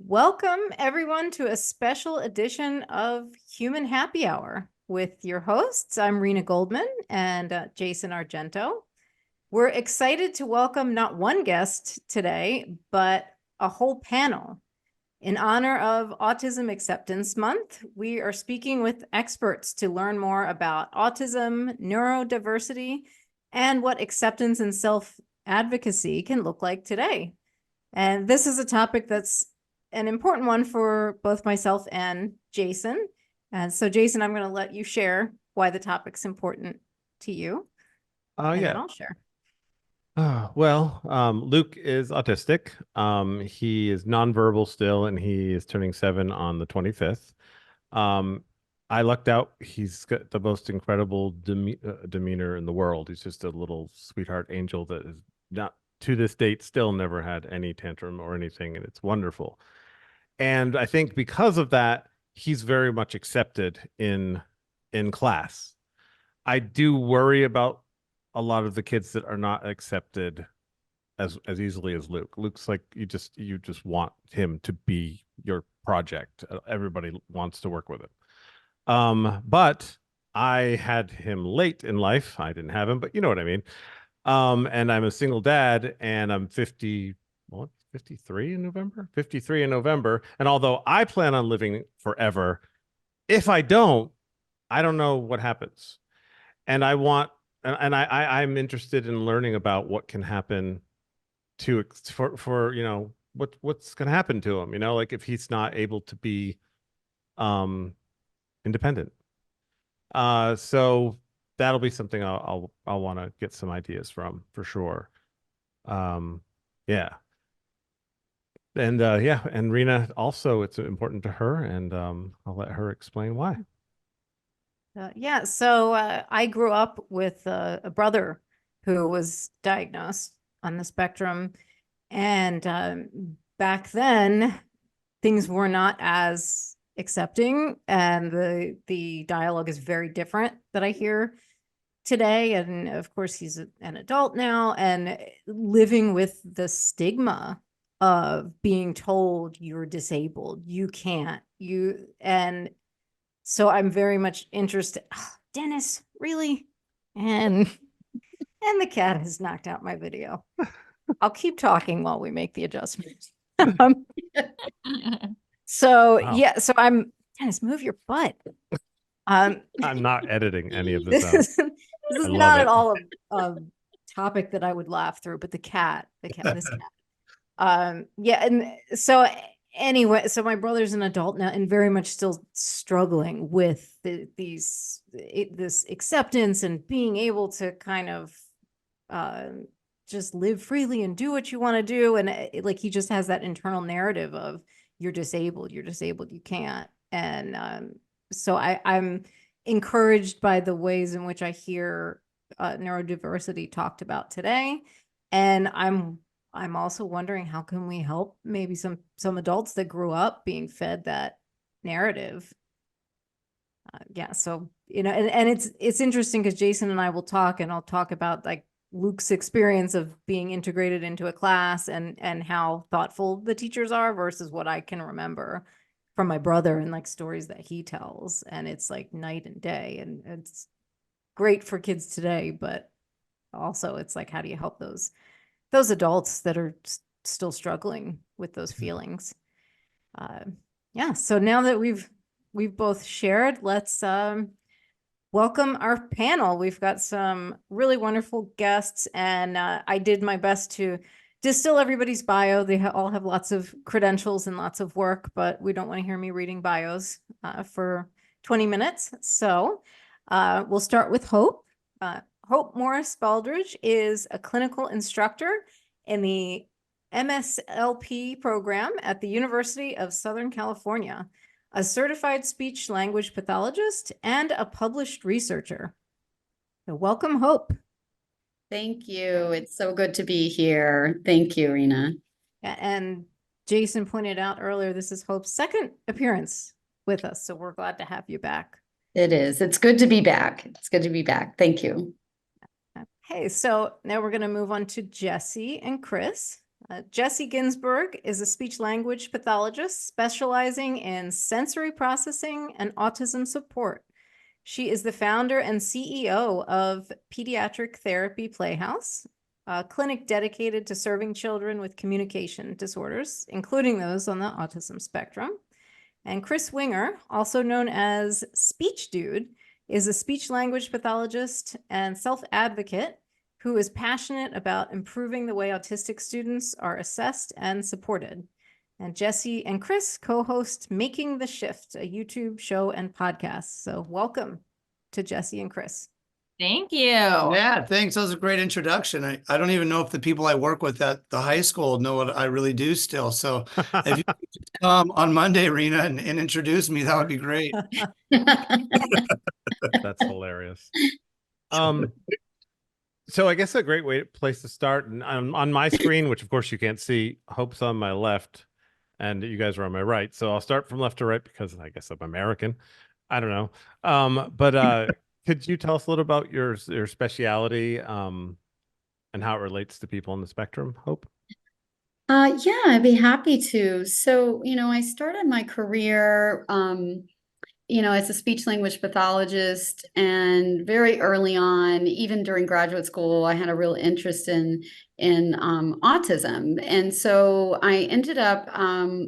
Welcome everyone to a special edition of Human Happy Hour with your hosts. I'm Rena Goldman and Jayson Argento. We're excited to welcome not one guest today, but a whole panel. In honor of Autism Acceptance Month, we are speaking with experts to learn more about autism, neurodiversity, and what acceptance and self-advocacy can look like today. And this is a topic that's an important one for both myself and Jayson. And so Jayson, I'm going to let you share why the topic's important to you. And then I'll share. Luke is autistic. He is nonverbal still, and he is turning 7 on the 25th. I lucked out. He's got the most incredible demeanor in the world. He's just a little sweetheart angel that is not, to this date, still never had any tantrum or anything, and it's wonderful. And I think because of that, he's very much accepted in class. I do worry about a lot of the kids that are not accepted as easily as Luke. Luke's like, you just want him to be your project. Everybody wants to work with him. But I had him late in life. I didn't have him, but you know what I mean. And I'm a single dad, and I'm 53 in November. 53 in November. And although I plan on living forever, if I don't know what happens. And I'm interested in learning about what can happen for what's going to happen to him, like if he's not able to be independent. So that'll be something I'll want to get some ideas from, for sure. Yeah. And Rena also, it's important to her, and I'll let her explain why. So I grew up with a brother who was diagnosed on the spectrum, and back then things were not as accepting, and the dialogue is very different that I hear today. And of course, he's an adult now, and living with the stigma of being told you're disabled, you can't, and so I'm very much interested. Oh, Dennis, really? And the cat has knocked out my video. I'll keep talking while we make the adjustments. So I'm Dennis, move your butt. I'm not editing any of this out. This is not at all a topic that I would laugh through, but this cat. And so anyway, so my brother's an adult now and very much still struggling with this acceptance and being able to kind of just live freely and do what you want to do. And he just has that internal narrative of you're disabled, you can't. And so I'm encouraged by the ways in which I hear neurodiversity talked about today. And I'm also wondering, how can we help maybe some adults that grew up being fed that narrative? So, and it's interesting because Jayson and I will talk, and I'll talk about like Luke's experience of being integrated into a class and how thoughtful the teachers are versus what I can remember from my brother and like stories that he tells. And it's like night and day, and it's great for kids today, but also it's like, how do you help those adults that are still struggling with those feelings? So now that we've both shared, let's welcome our panel. We've got some really wonderful guests, and I did my best to distill everybody's bio. They all have lots of credentials and lots of work, but we don't want to hear me reading bios for 20 minutes. So we'll start with Hope. Hope Morris-Baldridge is a clinical instructor in the MSLP program at the University of Southern California, a certified speech language pathologist, and a published researcher. So welcome, Hope. Thank you. It's so good to be here. Thank you, Rena. And Jayson pointed out earlier, this is Hope's second appearance with us, so we're glad to have you back. It is. It's good to be back. It's good to be back. Thank you. Okay, so now we're going to move on to Jessie and Chris. Jessie Ginsburg is a speech language pathologist specializing in sensory processing and autism support. She is the founder and CEO of Pediatric Therapy Playhouse, a clinic dedicated to serving children with communication disorders, including those on the autism spectrum. And Chris Wenger, also known as Speech Dude, is a speech language pathologist and self-advocate who is passionate about improving the way autistic students are assessed and supported. And Jessie and Chris co-host Making the Shift, a YouTube show and podcast. So welcome to Jessie and Chris. Thank you. Yeah, thanks. That was a great introduction. I don't even know if the people I work with at the high school know what I really do still. So if you could come on Monday, Rena, and introduce me, that would be great. That's hilarious. So I guess a great place to start, and on my screen, which of course you can't see, Hope's on my left, and you guys are on my right. So I'll start from left to right because I guess I'm American. I don't know. But could you tell us a little about your speciality and how it relates to people on the spectrum, Hope? Yeah, I'd be happy to. So, I started my career, as a speech language pathologist, and very early on, even during graduate school, I had a real interest in autism. And so I ended up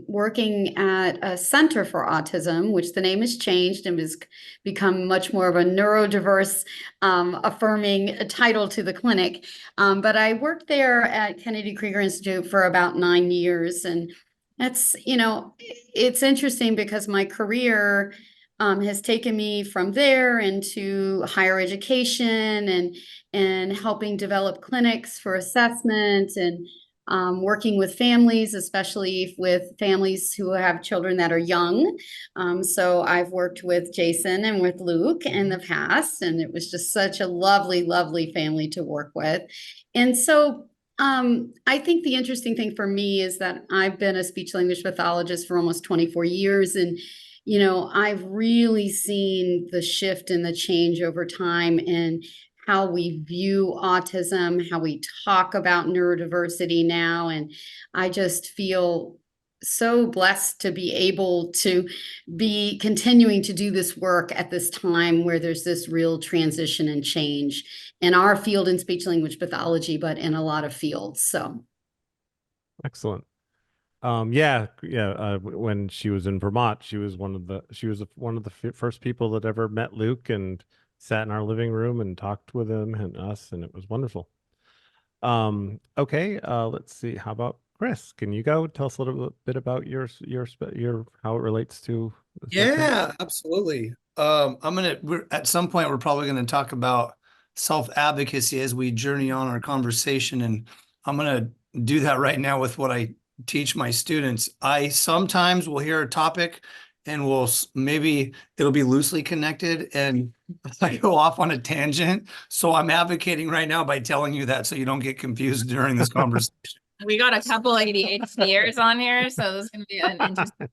working at a Center for Autism, which the name has changed and has become much more of a neurodiverse affirming title to the clinic. But I worked there at Kennedy Krieger Institute for about 9 years. And that's, it's interesting because my career has taken me from there into higher education and helping develop clinics for assessment and working with families, especially with families who have children that are young. So I've worked with Jayson and with Luke in the past, and it was just such a lovely, lovely family to work with. And so I think the interesting thing for me is that I've been a speech language pathologist for almost 24 years. And I've really seen the shift and the change over time in how we view autism, how we talk about neurodiversity now. And I just feel so blessed to be able to be continuing to do this work at this time where there's this real transition and change in our field in speech language pathology, but in a lot of fields. So. Excellent. When she was in Vermont, she was one of the first people that ever met Luke and sat in our living room and talked with him and us, and it was wonderful. Okay, let's see. How about Chris? Can you go tell us a little bit about your how it relates to the spectrum? Yeah, absolutely. At some point, we're probably going to talk about self-advocacy as we journey on our conversation, and I'm going to do that right now with what I teach my students. I sometimes will hear a topic and maybe it'll be loosely connected and I go off on a tangent. So I'm advocating right now by telling you that so you don't get confused during this conversation. We got a couple ADHDers on here, so this is going to be an interesting.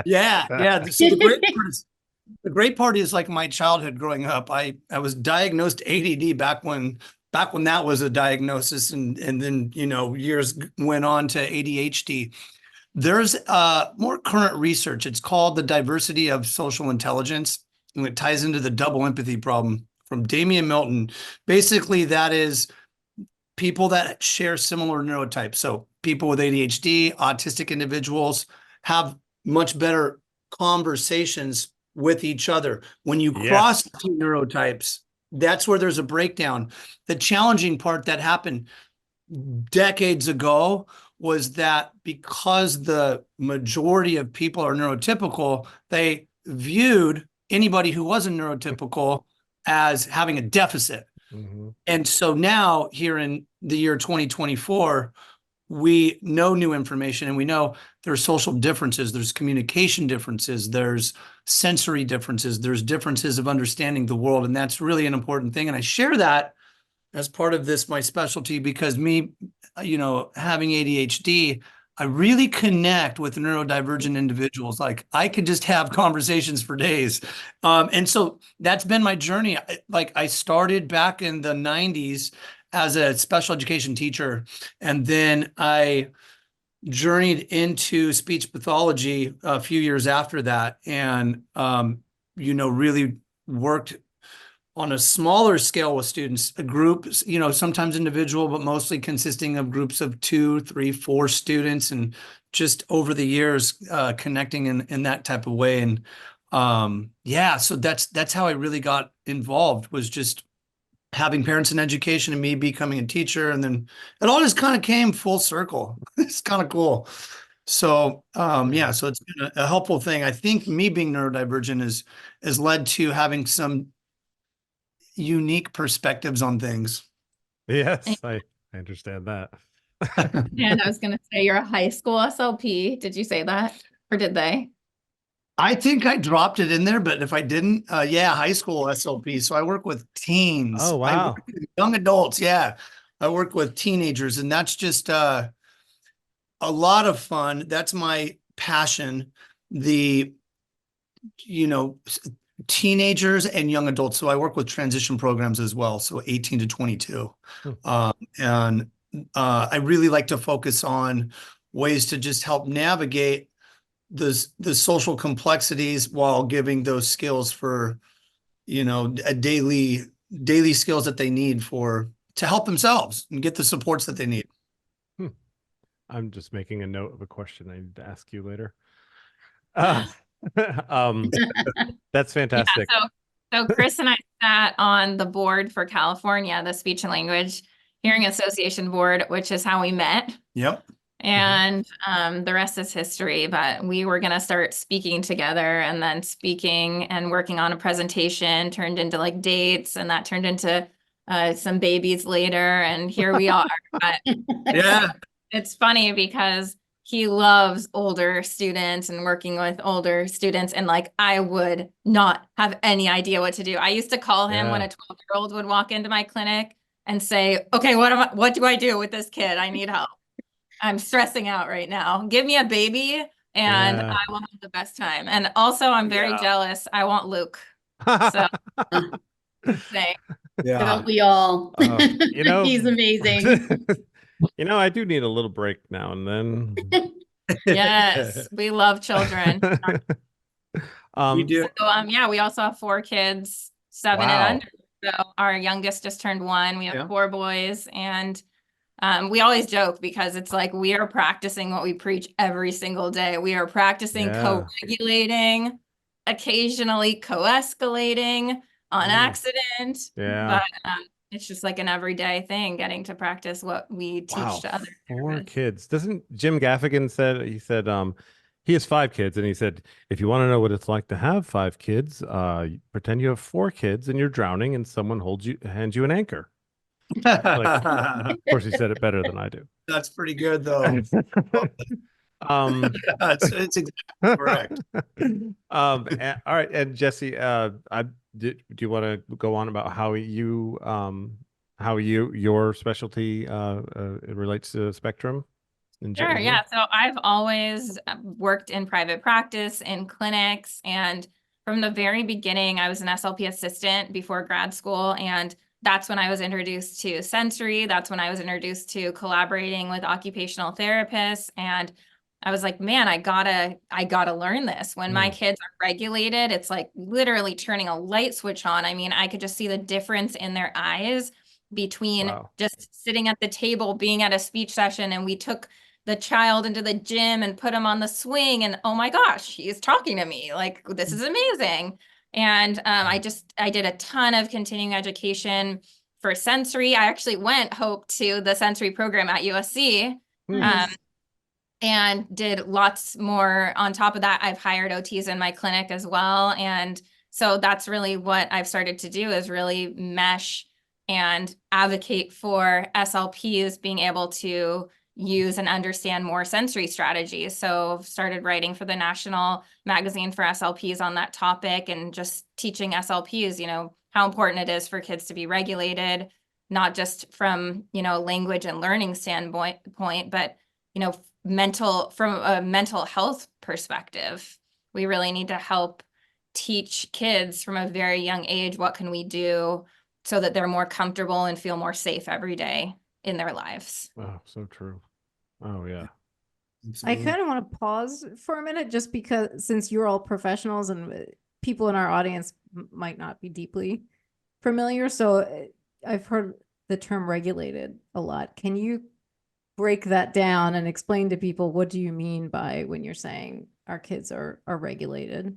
Yeah. So the great part is like my childhood growing up. I was diagnosed ADD back when that was a diagnosis, and then years went on to ADHD. There's more current research. It's called the diversity of social intelligence, and it ties into the double empathy problem from Damian Milton. Basically, that is people that share similar neurotypes. So people with ADHD, autistic individuals have much better conversations with each other. When you cross two neurotypes, that's where there's a breakdown. The challenging part that happened decades ago was that because the majority of people are neurotypical, they viewed anybody who wasn't neurotypical as having a deficit. Mm-hmm. And so now here in the year 2024, we know new information, and we know there's social differences, there's communication differences, there's sensory differences, there's differences of understanding the world. And that's really an important thing. And I share that as part of this, my specialty, because me, having ADHD, I really connect with neurodivergent individuals. Like I could just have conversations for days. And so that's been my journey. I started back in the 90s as a special education teacher. And then I journeyed into speech pathology a few years after that, and really worked on a smaller scale with students, groups, sometimes individual, but mostly consisting of groups of 2, 3, 4 students, and just over the years connecting in that type of way. And so that's how I really got involved, was just having parents in education and me becoming a teacher. And then it all just kind of came full circle. It's kind of cool. So, so it's been a helpful thing. I think me being neurodivergent has led to having some unique perspectives on things. Yes, I understand that. And I was going to say you're a high school SLP. Did you say that? Or did they? I think I dropped it in there, but if I didn't, high school SLP. So I work with teens. Oh, I wow. work with young adults. Yeah. I work with teenagers, and that's just a lot of fun. That's my passion. Teenagers and young adults. So I work with transition programs as well. So 18 to 22. And I really like to focus on ways to just help navigate the social complexities while giving those skills for, a daily skills that they need to help themselves and get the supports that they need. I'm just making a note of a question I need to ask you later. That's fantastic. Yeah, so Chris and I sat on the board for California, the Speech and Language Hearing Association board, which is how we met. Yep. And the rest is history, but we were going to start speaking together, and then speaking and working on a presentation turned into like dates, and that turned into some babies later, and here we are. But Yeah. it's funny because he loves older students and working with older students. And like, I would not have any idea what to do. I used to call him when a 12-year-old would walk into my clinic and say, okay, what do I do with this kid? I need help. I'm stressing out right now. Give me a baby and I will have the best time. And also I'm very jealous. I want Luke. So say, Don't we all? He's amazing. I do need a little break now and then. yes, we love children. We do. So, we also have 4 kids, 7 and under. So our youngest just turned 1. We have 4 boys, and we always joke because it's like we are practicing what we preach every single day. We are practicing co-regulating, occasionally co-escalating on accident. Yeah. But it's just like an everyday thing, getting to practice what we teach to others. 4 kids. Doesn't Jim Gaffigan said he has 5 kids, and he said, if you want to know what it's like to have 5 kids, pretend you have 4 kids and you're drowning and someone hands you an anchor. Of course, he said it better than I do. That's pretty good, though. It's exactly correct. All right, and Jessie, do you want to go on about how your specialty relates to the spectrum? Sure. Yeah. So I've always worked in private practice, in clinics, and from the very beginning, I was an SLP assistant before grad school, and that's when I was introduced to sensory. That's when I was introduced to collaborating with occupational therapists, and I was like, man, I gotta learn this. When my kids are regulated, it's like literally turning a light switch on. I mean, I could just see the difference in their eyes between just sitting at the table, being at a speech session, and we took the child into the gym and put him on the swing, and oh my gosh, he's talking to me. Like, this is amazing. And I did a ton of continuing education for sensory. I actually went, Hope, to the sensory program at USC. And did lots more on top of that. I've hired OTs in my clinic as well. And so that's really what I've started to do, is really mesh and advocate for SLPs being able to use and understand more sensory strategies. So I've started writing for the National Magazine for SLPs on that topic, and just teaching SLPs, how important it is for kids to be regulated, not just from, language and learning standpoint, but, from a mental health perspective. We really need to help teach kids from a very young age, what can we do so that they're more comfortable and feel more safe every day in their lives. Oh, so true. Oh yeah. I kind of want to pause for a minute just because since you're all professionals and people in our audience might not be deeply familiar. So I've heard the term regulated a lot. Can you break that down and explain to people what do you mean by when you're saying our kids are regulated?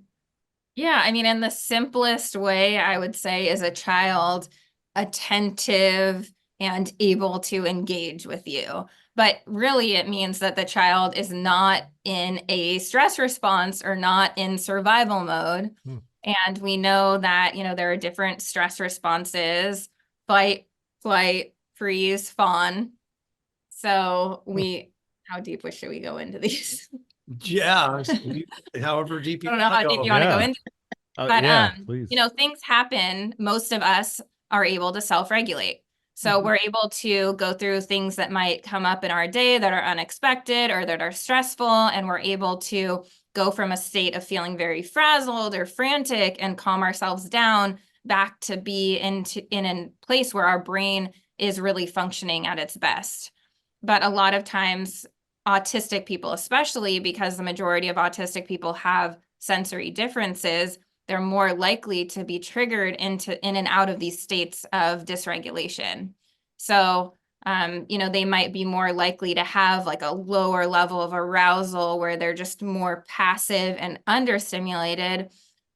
Yeah, I mean, in the simplest way, I would say is a child attentive and able to engage with you. But really, it means that the child is not in a stress response or not in survival mode. And we know that, you know, there are different stress responses: fight, flight, freeze, fawn. So how deep should we go into these? Yeah. However deep I you don't know how deep you want to go into. But, yeah, please. you know, things happen. Most of us are able to self-regulate. So we're able to go through things that might come up in our day that are unexpected or that are stressful. And we're able to go from a state of feeling very frazzled or frantic and calm ourselves down back to be in a place where our brain is really functioning at its best. But a lot of times, autistic people, especially because the majority of autistic people have sensory differences, they're more likely to be triggered in and out of these states of dysregulation. So, you know, they might be more likely to have like a lower level of arousal where they're just more passive and understimulated,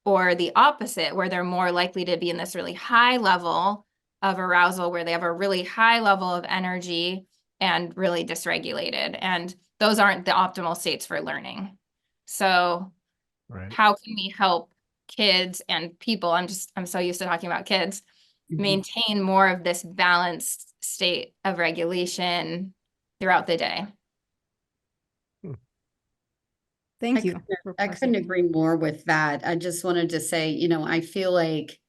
or the opposite, where they're more likely to be in this really high level of arousal where they have a really high level of energy and really dysregulated. And those aren't the optimal states for learning. So how can we help kids and people, I'm so used to talking about kids, maintain more of this balanced state of regulation throughout the day? Thank you. I couldn't agree more with that. I just wanted to say, you know, I feel like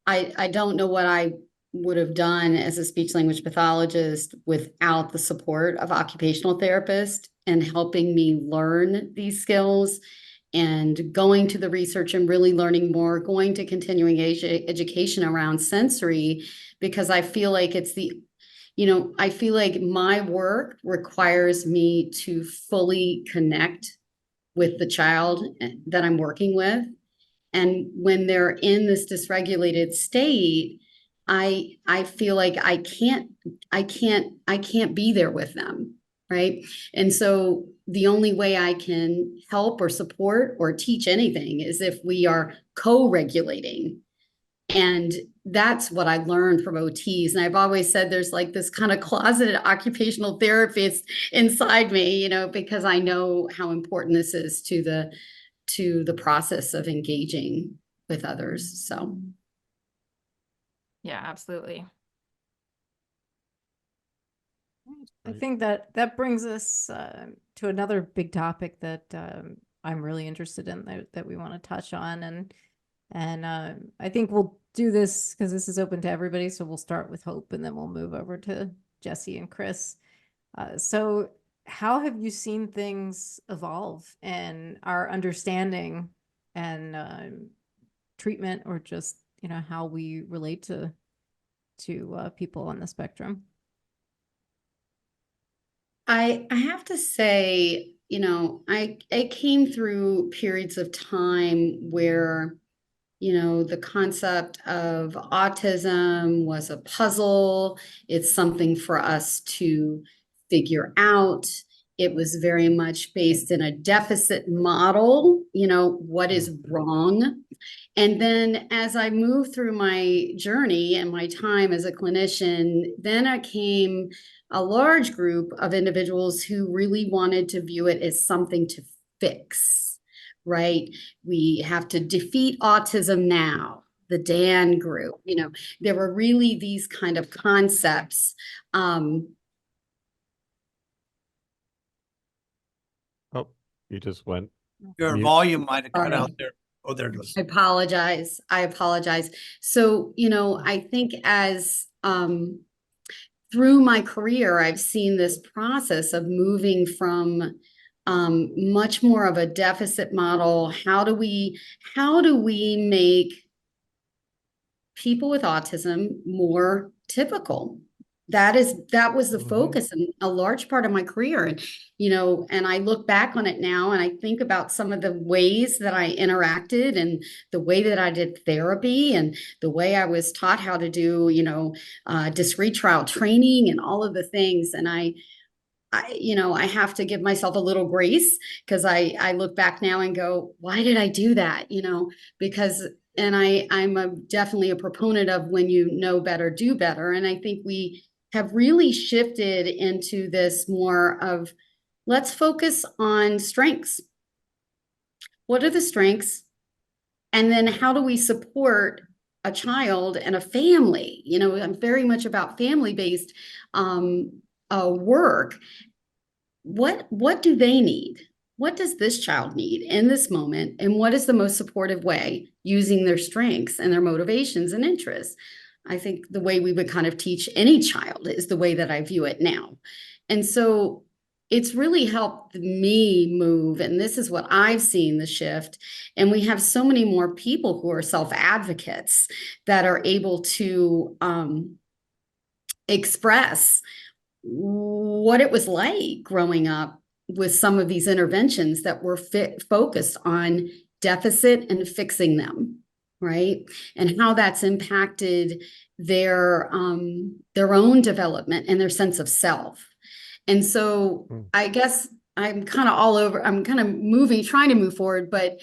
I don't know what I would have done as a speech language pathologist without the support of occupational therapists and helping me learn these skills and going to the research and really learning more, going to continuing education around sensory, because I feel like I feel like my work requires me to fully connect with the child that I'm working with. And when they're in this dysregulated state, I feel like I can't be there with them, right? And so the only way I can help or support or teach anything is if we are co-regulating. And that's what I learned from OTs. And I've always said there's like this kind of closeted occupational therapist inside me, you know, because I know how important this is to the process of engaging with others. So yeah, absolutely. I think that brings us to another big topic that I'm really interested in that we want to touch on, and I think we'll do this because this is open to everybody. So we'll start with Hope, and then we'll move over to Jessie and Chris. So how have you seen things evolve in our understanding and treatment, or just, you know, how we relate to people on the spectrum? I have to say, you know, I came through periods of time where, you know, the concept of autism was a puzzle. It's something for us to figure out. It was very much based in a deficit model, you know, what is wrong. And then as I moved through my journey and my time as a clinician, then I came a large group of individuals who really wanted to view it as something to fix, right? We have to defeat autism now, the Dan group, you know, there were really these kind of concepts. Oh, you just went. Your mute. volume might have cut Sorry. out there. Oh, there it goes. I apologize. So, you know, I think as through my career, I've seen this process of moving from much more of a deficit model. How do we make people with autism more typical. That was the focus in a large part of my career. And, and I look back on it now and I think about some of the ways that I interacted and the way that I did therapy and the way I was taught how to do, discrete trial training and all of the things. And I have to give myself a little grace because I look back now and go, why did I do that? Because, and I'm definitely a proponent of when you know better, do better. And I think we have really shifted into this more of let's focus on strengths. What are the strengths? And then how do we support a child and a family? I'm very much about family-based work. What do they need? What does this child need in this moment? And what is the most supportive way using their strengths and their motivations and interests? I think the way we would kind of teach any child is the way that I view it now. And so it's really helped me move. And this is what I've seen, the shift. And we have so many more people who are self-advocates that are able to express what it was like growing up with some of these interventions that were focused on deficit and fixing them, right? And how that's impacted their own development and their sense of self. And so I guess I'm kind of all over, I'm kind of trying to move forward, but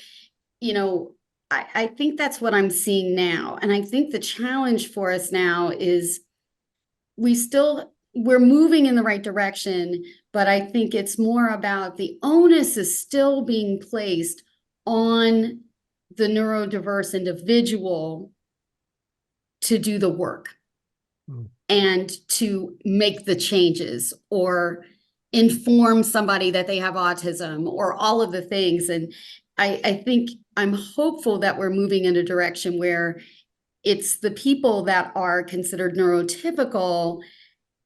I think that's what I'm seeing now. And I think the challenge for us now is we're moving in the right direction, but I think it's more about the onus is still being placed on the neurodiverse individual to do the work and to make the changes or inform somebody that they have autism or all of the things. And I think I'm hopeful that we're moving in a direction where it's the people that are considered neurotypical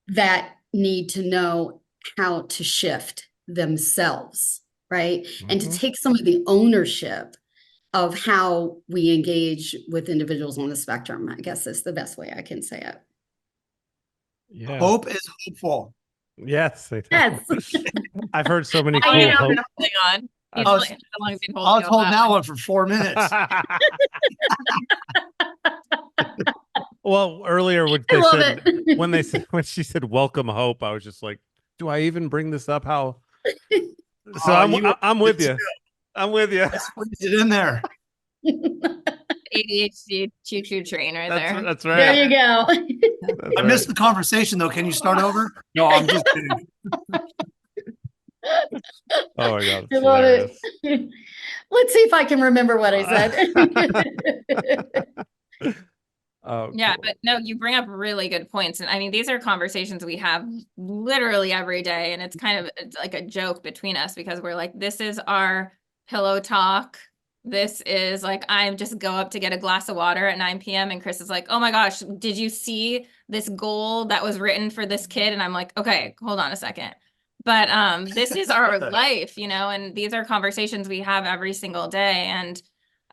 that need to know how to shift themselves, right? And to take some of the ownership of how we engage with individuals on the spectrum. I guess is the best way I can say it. Yeah. Hope is hopeful. Yes. Yes. I've heard so many How long cool have you hope. been holding on? I was- How long have you been I was holding holding on that one for 4 minutes. Well, earlier when I they love said it. when she said welcome hope, I was just like, do I even bring this up? How? So Oh, I'm with you. I'm with you. I squeezed it in there. ADHD choo-choo train right there. That's There right. you go. That's I missed the conversation though. Can you start over? No, I'm just kidding. Oh my God. I It's love hilarious. it. Let's see if I can remember what I said. Oh, Yeah, cool. but no, you bring up really good points. And I mean, these are conversations we have literally every day. And it's kind of like a joke between us because we're like, this is our pillow talk. This is like, I'm just go up to get a glass of water at 9 p.m. And Chris is like, oh my gosh, did you see this goal that was written for this kid? And I'm like, okay, hold on a second. But this is our life, and these are conversations we have every single day. And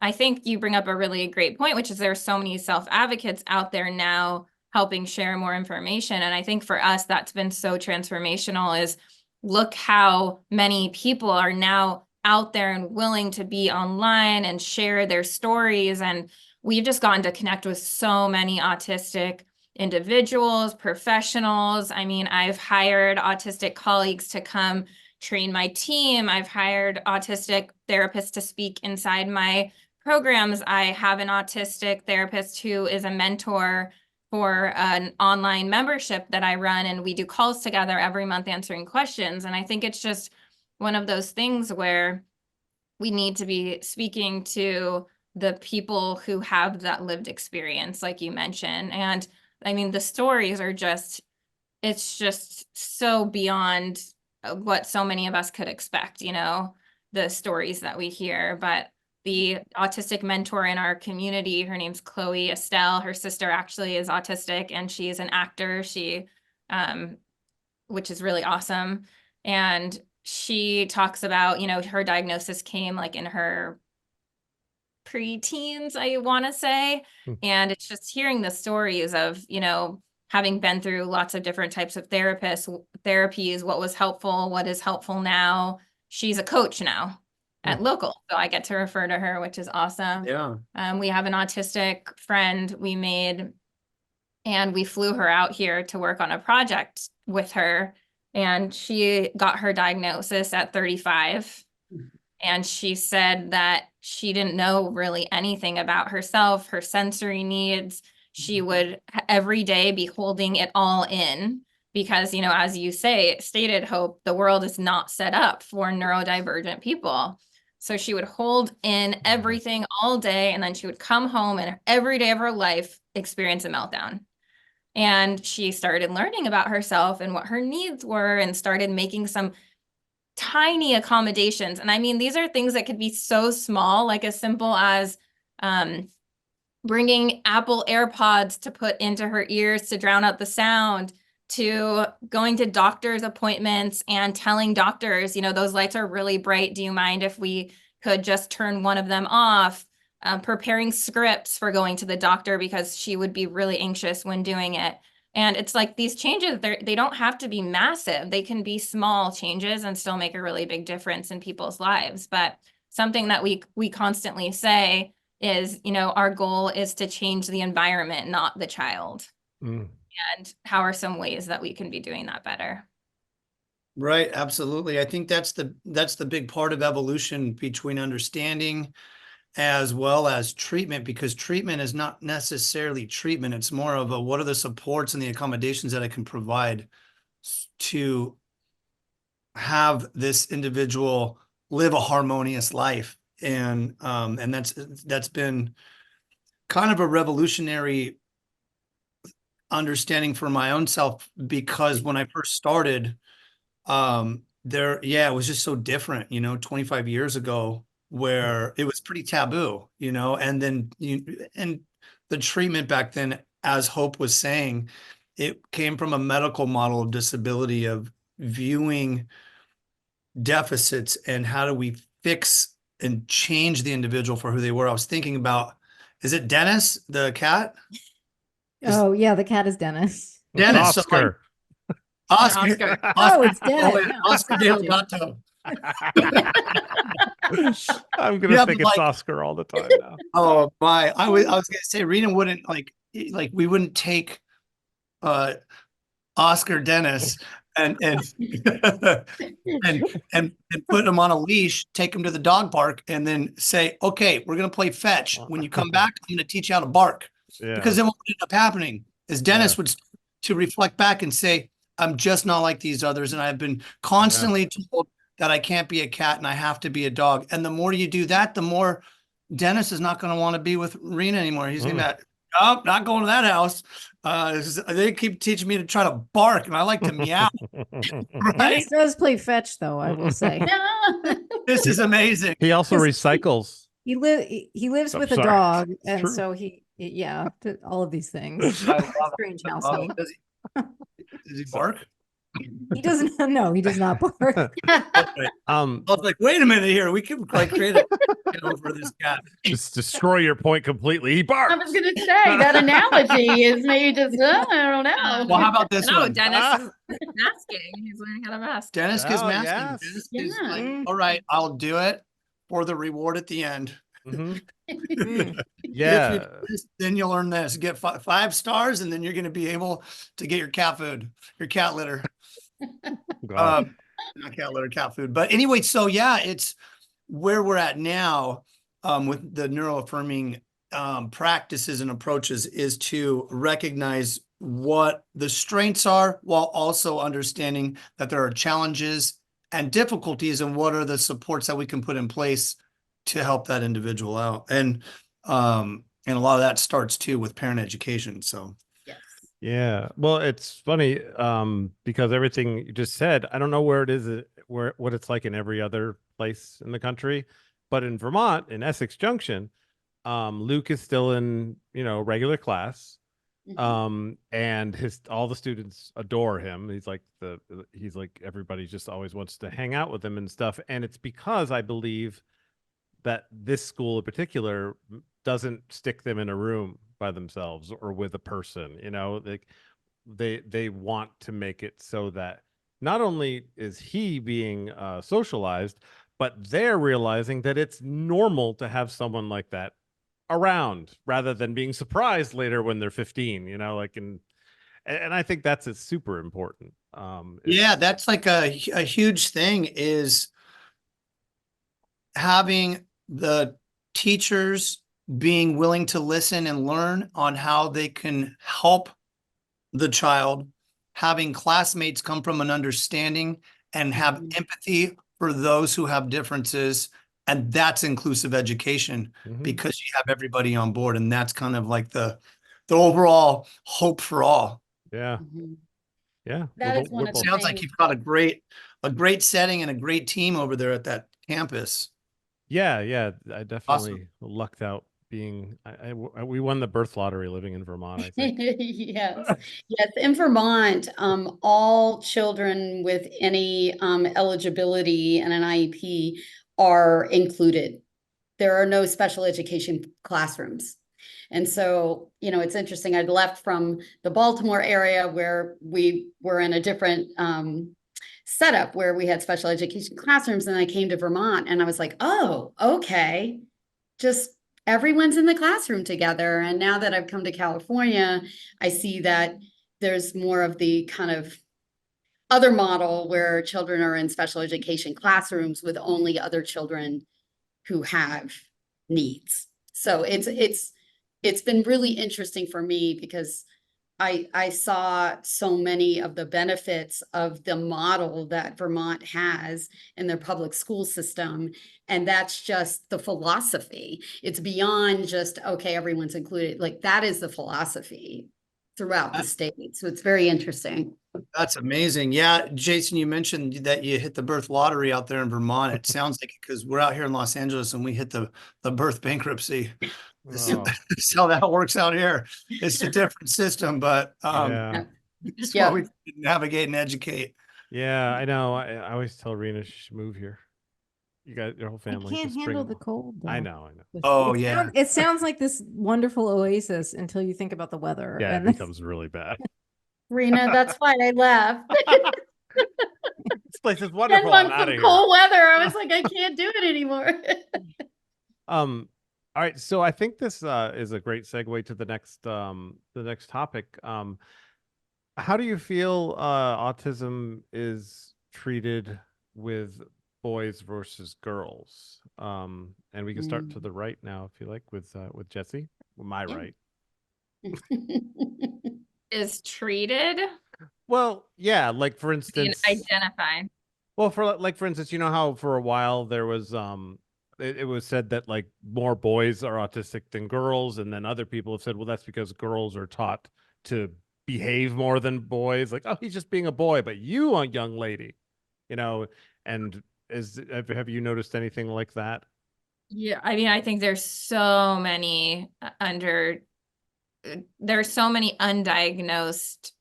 I think you bring up a really great point, which is there's so many self-advocates out there now helping share more information. And I think for us, that's been so transformational is look how many people are now out there and willing to be online and share their stories. And we've just gotten to connect with so many autistic individuals, professionals. I mean, I've hired autistic colleagues to come train my team. I've hired autistic therapists to speak inside my programs. I have an autistic therapist who is a mentor for an online membership that I run, and we do calls together every month answering questions. And I think it's just one of those things where we need to be speaking to the people who have that lived experience, like you mentioned. And I mean, the stories are it's just so beyond what so many of us could expect, the stories that we hear. But the autistic mentor in our community, her name's Chloe Estelle. Her sister actually is autistic and she's an actor. Which is really awesome. And she talks about, her diagnosis came like in her pre-teens, I want to say. And it's just hearing the stories of, you know, having been through lots of different types of therapies, what was helpful, what is helpful now. She's a coach now at local, so I get to refer to her, which is awesome. Yeah. We have an autistic friend we made, and we flew her out here to work on a project with her. And she got her diagnosis at 35. And she said that she didn't know really anything about herself, her sensory needs. She would every day be holding it all in because, you know, as you stated, Hope, the world is not set up for neurodivergent people. So she would hold in everything all day, and then she would come home and every day of her life experience a meltdown. And she started learning about herself and what her needs were and started making some tiny accommodations. And I mean, these are things that could be so small, like as simple as bringing Apple AirPods to put into her ears to drown out the sound, to going to doctor's appointments and telling doctors, you know, those lights are really bright. Do you mind if we could just turn one of them off? Preparing scripts for going to the doctor because she would be really anxious when doing it. And it's like these changes, they don't have to be massive. They can be small changes and still make a really big difference in people's lives. But something that we constantly say is, you know, our goal is to change the environment, not the child. And how are some ways that we can be doing that better? Right, absolutely. I think that's the big part of evolution between understanding as well as treatment, because treatment is not necessarily treatment. It's more of a, what are the supports and the accommodations that I can provide to have this individual live a harmonious life. And that's been kind of a revolutionary understanding for my own self, because when I first started, it was just so different, you know, 25 years ago, where it was pretty taboo, you know, and then and the treatment back then, as Hope was saying, it came from a medical model of disability, of viewing deficits and how do we fix and change the individual for who they were. I was thinking about, is it Dennis, the cat? Oh, yeah, the cat is Dennis. Dennis. Oscar. Oscar. Oh, it's Dennis. Oh, Yeah. Oscar Deodato. I'm gonna think it's Oscar all the time now. Oh my! I was gonna say Rena wouldn't like we wouldn't take Oscar Dennis and and put him on a leash, take him to the dog park, and then say, okay, we're gonna play fetch. When you come back, I'm gonna teach you how to bark. Yeah. Because then what would end up happening is Dennis would to reflect back and say, I'm just not like these others, and I've been constantly told that I can't be a cat and I have to be a dog. And the more you do that, the more Dennis is not going to want to be with Rena anymore. He's going to be like, oh, not going to that house. They keep teaching me to try to bark, and I like to meow. Right? Dennis does play fetch, though, I will say. This is amazing. He also recycles. He lives Oh, with a sorry. dog, It's and true. so all of these things. I love Strange it. household. Does he bark? He doesn't. No, he does not bark. Okay. I was like, wait a minute here. We could like create a for this cat. Just destroy your point completely. He I barks. was going to say that analogy is maybe just, I don't know. Well, how about this No, one? Dennis is masking. He's learning how to mask. Dennis gives Oh, masking. yes. Dennis is Yeah. like, all right, I'll do it for the reward at the end. Mhm. Mm. Yeah. If you do this, then you'll earn this. Get 5 stars, and then you're going to be able to get your cat food, your cat litter. God. Not cat litter, cat food. But anyway, so yeah, it's where we're at now with the neuroaffirming practices and approaches, is to recognize what the strengths are, while also understanding that there are challenges and difficulties, and what are the supports that we can put in place to help that individual out. And a lot of that starts too with parent education. So Yeah. Well, it's funny because everything you just said, I don't know where it is, what it's like in every other place in the country, but in Vermont, in Essex Junction, Luke is still in, regular class. And all the students adore him. He's like everybody just always wants to hang out with him and stuff. And it's because I believe that this school in particular doesn't stick them in a room by themselves or with a person, you know, like they want to make it so that not only is he being socialized, but they're realizing that it's normal to have someone like that around rather than being surprised later when they're 15, you know, like, and I think that's super important. Yeah, that's like a huge thing, is having the teachers being willing to listen and learn on how they can help the child, having classmates come from an understanding and have empathy for those who have differences. And that's inclusive education, because you have everybody on board. And that's kind of like the overall hope for all. Yeah. Yeah. That is one of the Sounds like things. you've got a great setting and a great team over there at that campus. Yeah. Yeah. I definitely lucked out being, we won the birth lottery living in Vermont, I think. Yes, yes. In Vermont, all children with any eligibility and an IEP are included. There are no special education classrooms. And so, you know, it's interesting. I'd left from the Baltimore area where we were in a different setup where we had special education classrooms, and I came to Vermont and I was like, oh, okay, just everyone's in the classroom together. And now that I've come to California, I see that there's more of the kind of other model where children are in special education classrooms with only other children who have needs. So it's been really interesting for me, because I saw so many of the benefits of the model that Vermont has in their public school system. And that's just the philosophy. It's beyond just, okay, everyone's included. Like, that is the philosophy throughout the state. So it's very interesting. That's amazing. Yeah, Jayson, you mentioned that you hit the birth lottery out there in Vermont. It sounds like it, because we're out here in Los Angeles and we hit the birth bankruptcy. This is how that works out here. It's a different system, but it's what we navigate and educate. Yeah, I know. I always tell Rena she should move here. You got your whole family. I can't just bring handle them the cold, though. I know. Oh, It sounds like this wonderful oasis until you think about the weather. Yeah, and it becomes really bad. Rena, that's why I left. This place is 10 wonderful. months I'm out of of cold weather. I was like, I can't do it anymore. All right, so I think this is a great segue to the next topic. How do you feel autism is treated with boys versus girls? And we can start to the right now, if you like, with Jessie. My right. Is treated? Well, yeah, like for instance, Identified. well, for instance, you know how for a while there was it was said that like more boys are autistic than girls, and then other people have said, well, that's because girls are taught to behave more than boys. Like, oh, he's just being a boy, but you, a young lady, you know. And have you noticed anything like that? Yeah, I mean, I think there's so many there's so many undiagnosed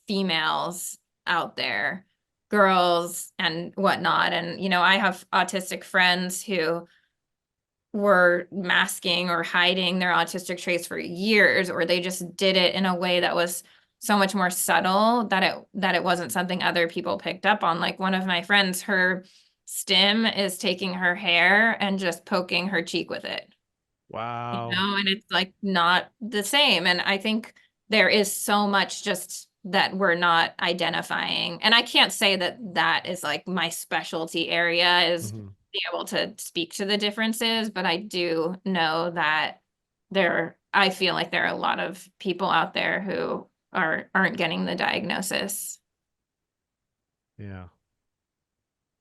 females out there, girls and whatnot. And, you know, I have autistic friends who were masking or hiding their autistic traits for years, or they just did it in a way that was so much more subtle that it wasn't something other people picked up on. Like one of my friends, her stim is taking her hair and just poking her cheek with it. Wow. You know, and it's like not the same. And I think there is so much just that we're not identifying. And I can't say that that is like my specialty area is be able to speak to the differences, but I do know that I feel like there are a lot of people out there who aren't getting the diagnosis. Yeah.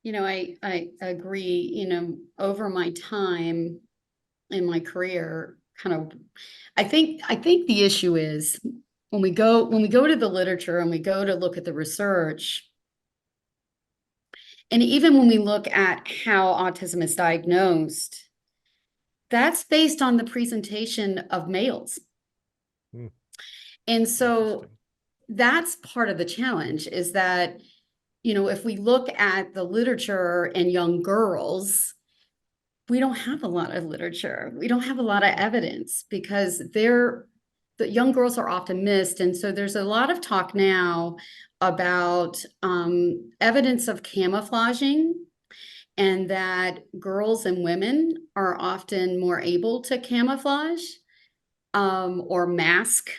You know, I agree, you know, over my time in my career, kind of, I think the issue is when we go to the literature and we go to look at the research, and even when we look at how autism is diagnosed, that's based on the presentation of males. And so that's part of the challenge, is that, you know, if we look at the literature and young girls, we don't have a lot of literature. We don't have a lot of evidence because the young girls are often missed. And so there's a lot of talk now about evidence of camouflaging, and that girls and women are often more able to camouflage or mask.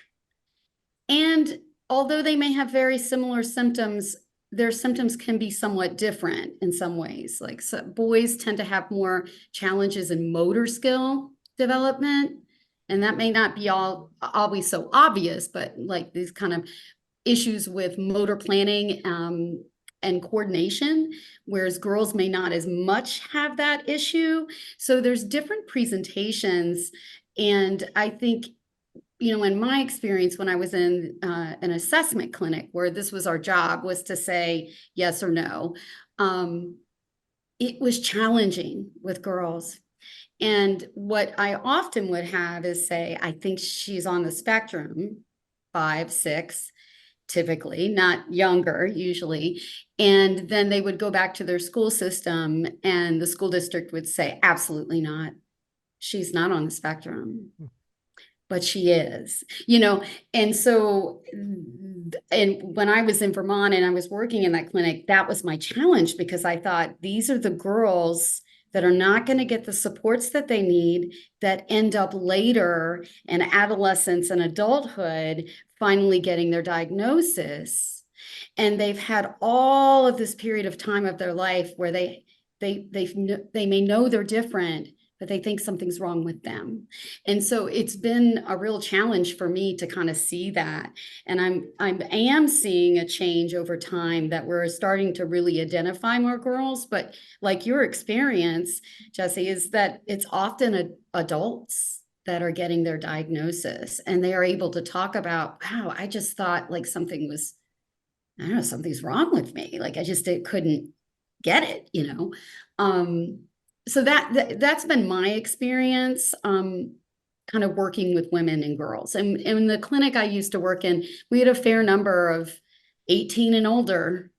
And although they may have very similar symptoms, their symptoms can be somewhat different in some ways. Like boys tend to have more challenges in motor skill development, and that may not be always so obvious, but like these kind of issues with motor planning and coordination, whereas girls may not as much have that issue. So there's different presentations. And I think, you know, in my experience, when I was in an assessment clinic where this was our job, was to say yes or no, it was challenging with girls. And what I often would have is say, I think she's on the spectrum, 5, 6, typically, not younger usually. And then they would go back to their school system and the school district would say, absolutely not. She's not on the spectrum, but she is, you know. And so, and when I was in Vermont and I was working in that clinic, that was my challenge, because I thought these are the girls that are not going to get the supports that they need, that end up later in adolescence and adulthood finally getting their diagnosis. And they've had all of this period of time of their life where they may know they're different, but they think something's wrong with them. And so it's been a real challenge for me to kind of see that. And I am seeing a change over time, that we're starting to really identify more girls. But like your experience, Jessie, is that it's often adults that are getting their diagnosis, and they are able to talk about, wow, I just thought like something was, I don't know, something's wrong with me. Like I just couldn't get it, you know? So that's been my experience, kind of working with women and girls. And in the clinic I used to work in, we had a fair number of 18 and older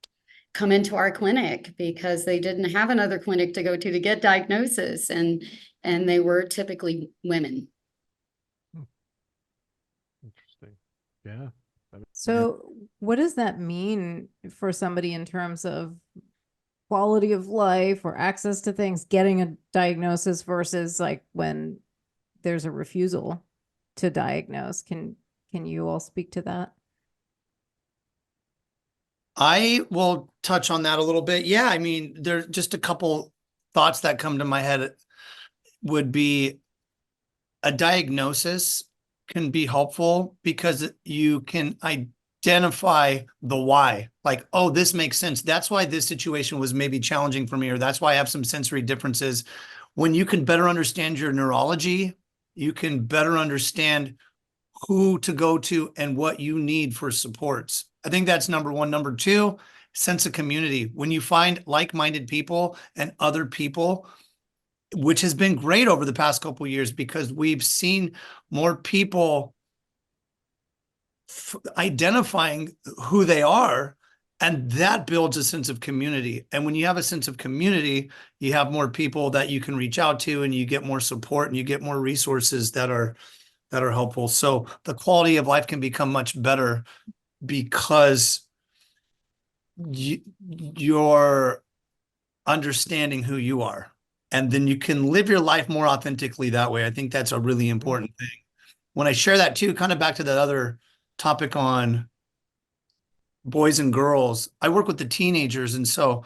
come into our clinic because they didn't have another clinic to go to get diagnosis, and they were typically women. Interesting. Yeah. So what does that mean for somebody in terms of quality of life or access to things, getting a diagnosis versus like when there's a refusal to diagnose? Can you all speak to that? I will touch on that a little bit. Yeah, I mean, there's just a couple thoughts that come to my head. Would be a diagnosis can be helpful because you can identify the why. Like, oh, this makes sense. That's why this situation was maybe challenging for me, or that's why I have some sensory differences. When you can better understand your neurology, you can better understand who to go to and what you need for supports. I think that's number one. Number two, sense of community. When you find like-minded people and other people, which has been great over the past couple of years, because we've seen more people identifying who they are, and that builds a sense of community. And when you have a sense of community, you have more people that you can reach out to, and you get more support, and you get more resources that are helpful. So the quality of life can become much better because you're understanding who you are, and then you can live your life more authentically that way. I think that's a really important thing. When I share that too, kind of back to that other topic on boys and girls, I work with the teenagers. And so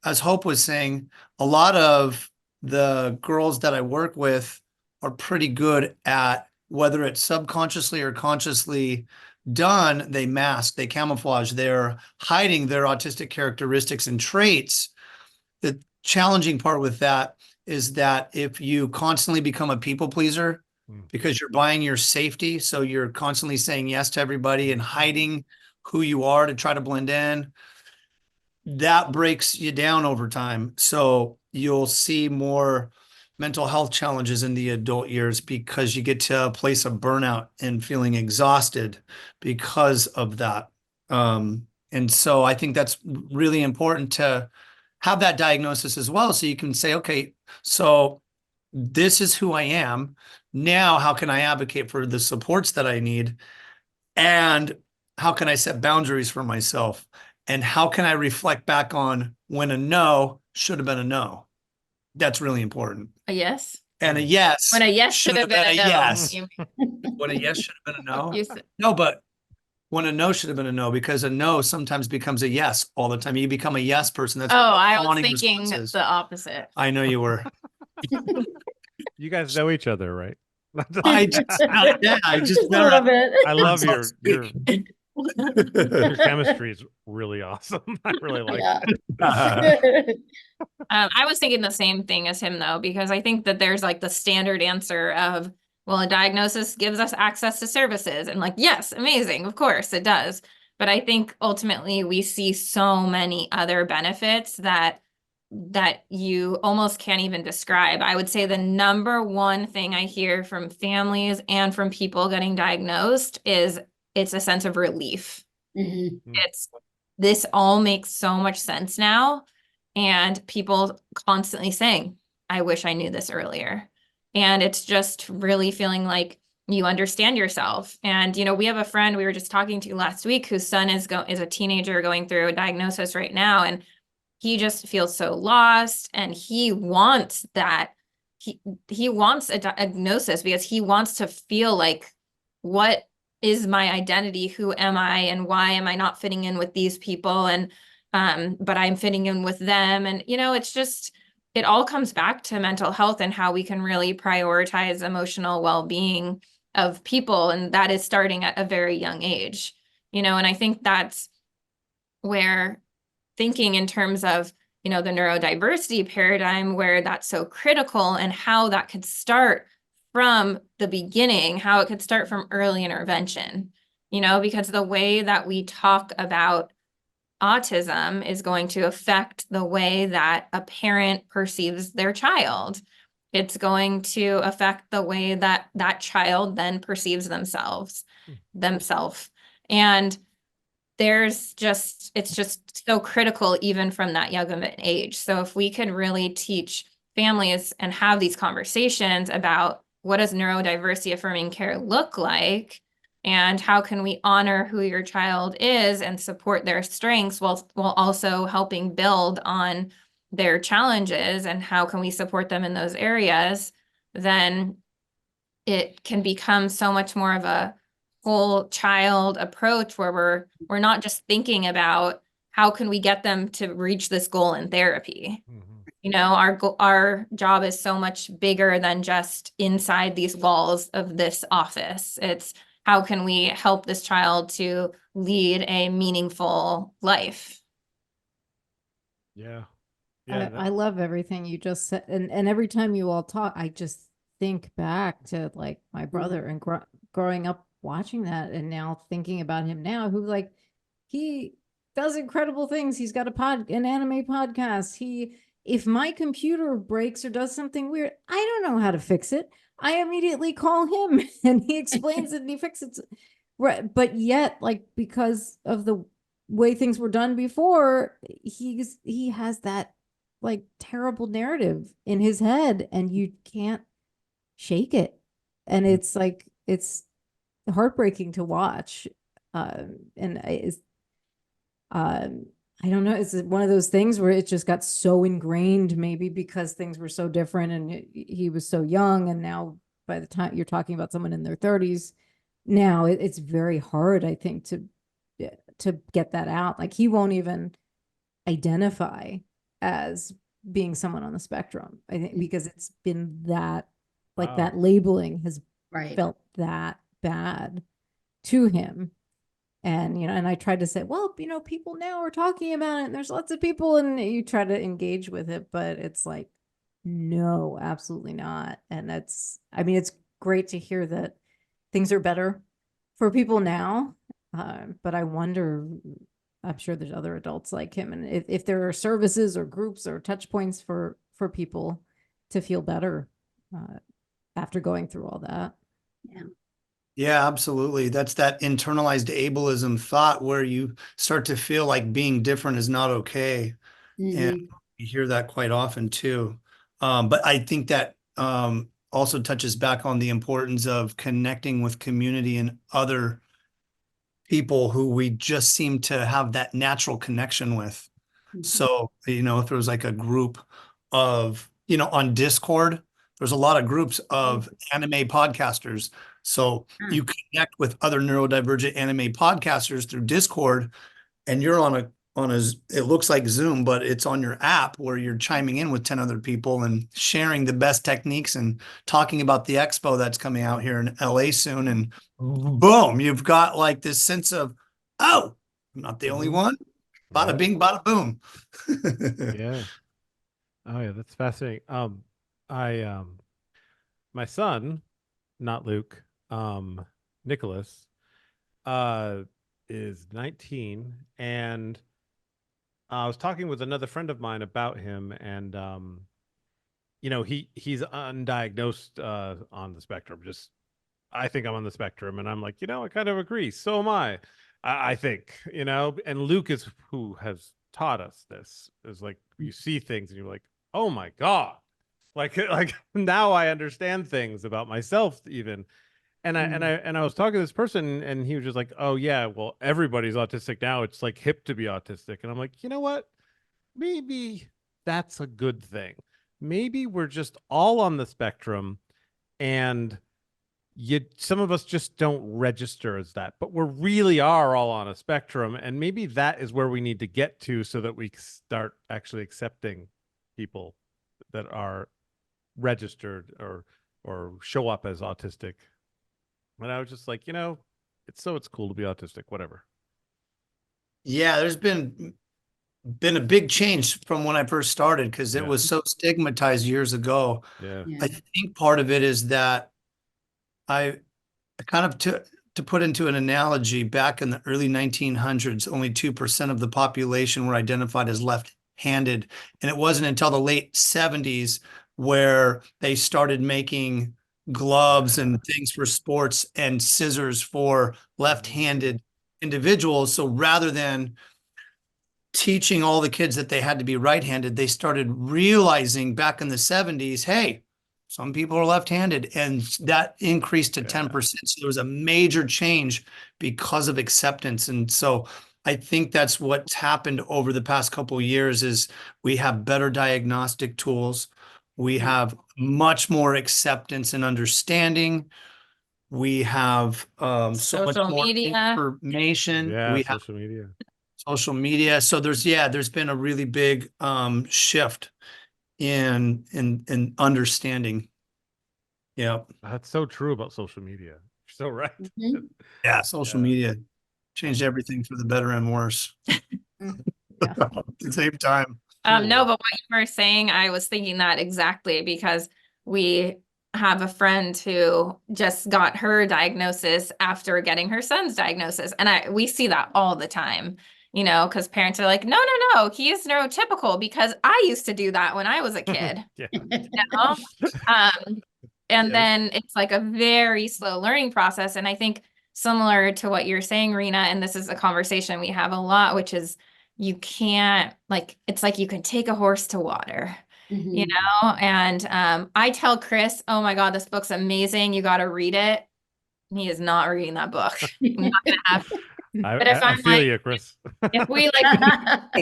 as Hope was saying, a lot of the girls that I work with are pretty good at, whether it's subconsciously or consciously done, they mask, they camouflage, they're hiding their autistic characteristics and traits. The challenging part with that is that if you constantly become a people pleaser because you're buying your safety, so you're constantly saying yes to everybody and hiding who you are to try to blend in, that breaks you down over time. So you'll see more mental health challenges in the adult years because you get to a place of burnout and feeling exhausted because of that. And so I think that's really important to have that diagnosis as well. So you can say, okay, so this is who I am. Now, how can I advocate for the supports that I need? And how can I set boundaries for myself? And how can I reflect back on when a no should have been a no? That's really important. A yes. And a yes. When a yes should have been a no. yes. You- When a yes should have been a no. you said- No, but when a no should have been a no, because a no sometimes becomes a yes all the time. You become a yes person. That's Oh, I was wanting thinking responses. the opposite. I know you were. You guys know each other, right? I just, yeah, I just a little bit. I love your Speak. chemistry is really awesome. I really like it. Yeah. I was thinking the same thing as him though, because I think that there's like the standard answer of, well, a diagnosis gives us access to services, and like, yes, amazing, of course it does. But I think ultimately we see so many other benefits that you almost can't even describe. I would say the number one thing I hear from families and from people getting diagnosed is it's a sense of relief. Mhm. It's this all makes so much sense now. And people constantly saying, I wish I knew this earlier. And it's just really feeling like you understand yourself. And, you know, we have a friend we were just talking to last week whose son is a teenager going through a diagnosis right now. And he just feels so lost, and he wants that. He wants a diagnosis because he wants to feel like, what is my identity? Who am I? And why am I not fitting in with these people? And but I'm fitting in with them. And, you know, it's just, it all comes back to mental health and how we can really prioritize emotional well-being of people. And that is starting at a very young age, you know, and I think that's where thinking in terms of, you know, the neurodiversity paradigm, where that's so critical, and how that could start from the beginning, how it could start from early intervention, you know, because the way that we talk about autism is going to affect the way that a parent perceives their child. It's going to affect the way that that child then perceives themselves. And it's just so critical even from that young of an age. So if we could really teach families and have these conversations about what does neurodiversity affirming care look like, and how can we honor who your child is and support their strengths while also helping build on their challenges, and how can we support them in those areas, then it can become so much more of a whole child approach, where we're not just thinking about how can we get them to reach this goal in therapy. You know, our job is so much bigger than just inside these walls of this office. It's how can we help this child to lead a meaningful life? Yeah. I love everything you just said. And every time you all talk, I just think back to like my brother and growing up watching that, and now thinking about him now, who like, he does incredible things. He's got an anime podcast. If my computer breaks or does something weird, I don't know how to fix it. I immediately call him and he explains it and he fixes it. Right. But yet, like, because of the way things were done before, he has that like terrible narrative in his head, and you can't shake it. And it's like, it's heartbreaking to watch. I don't know. It's one of those things where it just got so ingrained, maybe because things were so different and he was so young. And now by the time you're talking about someone in their 30s, now it's very hard, I think, to get that out. Like, he won't even identify as being someone on the spectrum, I think, because it's been that, like, Wow. that labeling has Right. felt that bad to him. And, you know, and I tried to say, well, you know, people now are talking about it and there's lots of people, and you try to engage with it, but it's like, no, absolutely not. And I mean, it's great to hear that things are better for people now. But I wonder, I'm sure there's other adults like him. And if there are services or groups or touch points for people to feel better after going through all that. Yeah. Yeah, absolutely. That's that internalized ableism thought where you start to feel like being different is not okay. Mhm. And you hear that quite often too. But I think that also touches back on the importance of connecting with community and other people who we just seem to have that natural connection with. So, you know, if there was like a group of, you know, on Discord, there's a lot of groups of anime podcasters. So you connect with other neurodivergent anime podcasters through Discord, and you're on a it looks like Zoom, but it's on your app where you're chiming in with 10 other people and sharing the best techniques and talking about the expo that's coming out here in LA soon. And boom, you've got like this sense of, oh, I'm not the only one. Bada bing, bada boom. Yeah. Oh yeah, that's fascinating. My son, not Luke, Nicholas, is 19, and I was talking with another friend of mine about him, and you know, he's undiagnosed on the spectrum. Just, I think I'm on the spectrum, and I'm like, you know, I kind of agree. So am I. I think, you know, and Luke is who has taught us this. Is like, you see things and you're like, oh my God, like now I understand things about myself even. And I was talking to this person, and he was just like, oh yeah, well, everybody's autistic now. It's like hip to be autistic. And I'm like, you know what? Maybe that's a good thing. Maybe we're just all on the spectrum, and some of us just don't register as that, but we really are all on a spectrum. And maybe that is where we need to get to, so that we start actually accepting people that are registered or show up as autistic. And I was just like, you know, it's cool to be autistic, whatever. Yeah, there's been a big change from when I first started, because it was so stigmatized years ago. Yeah. I think part of it is that I kind of to put into an analogy, back in the early 1900s, only 2% of the population were identified as left-handed. And it wasn't until the late 70s where they started making gloves and things for sports and scissors for left-handed individuals. So rather than teaching all the kids that they had to be right-handed, they started realizing back in the 70s, hey, some people are left-handed, and that increased to 10%. So there was a major change because of acceptance. And so I think that's what's happened over the past couple of years is we have better diagnostic tools. We have much more acceptance and understanding. We have so much Social more media. information. Yeah, We have social media. social media. So there's been a really big shift in understanding. Yeah. That's so true about social media. You're so right. Yeah. Social media changed everything for the better and worse. At the same time. No, but what you were saying, I was thinking that exactly, because we have a friend who just got her diagnosis after getting her son's diagnosis. And we see that all the time, you know, because parents are like, no, he is neurotypical, because I used to do that when I was a kid. Yeah. You know? And then it's like a very slow learning process. And I think similar to what you're saying, Rena, and this is a conversation we have a lot, which is you can't, like, it's like you can take a horse to water, you know? And I tell Chris, oh my God, this book's amazing. You got to read it. He is not reading that book. I'm not gonna have. But if I I'm feel like, you, Chris. if we like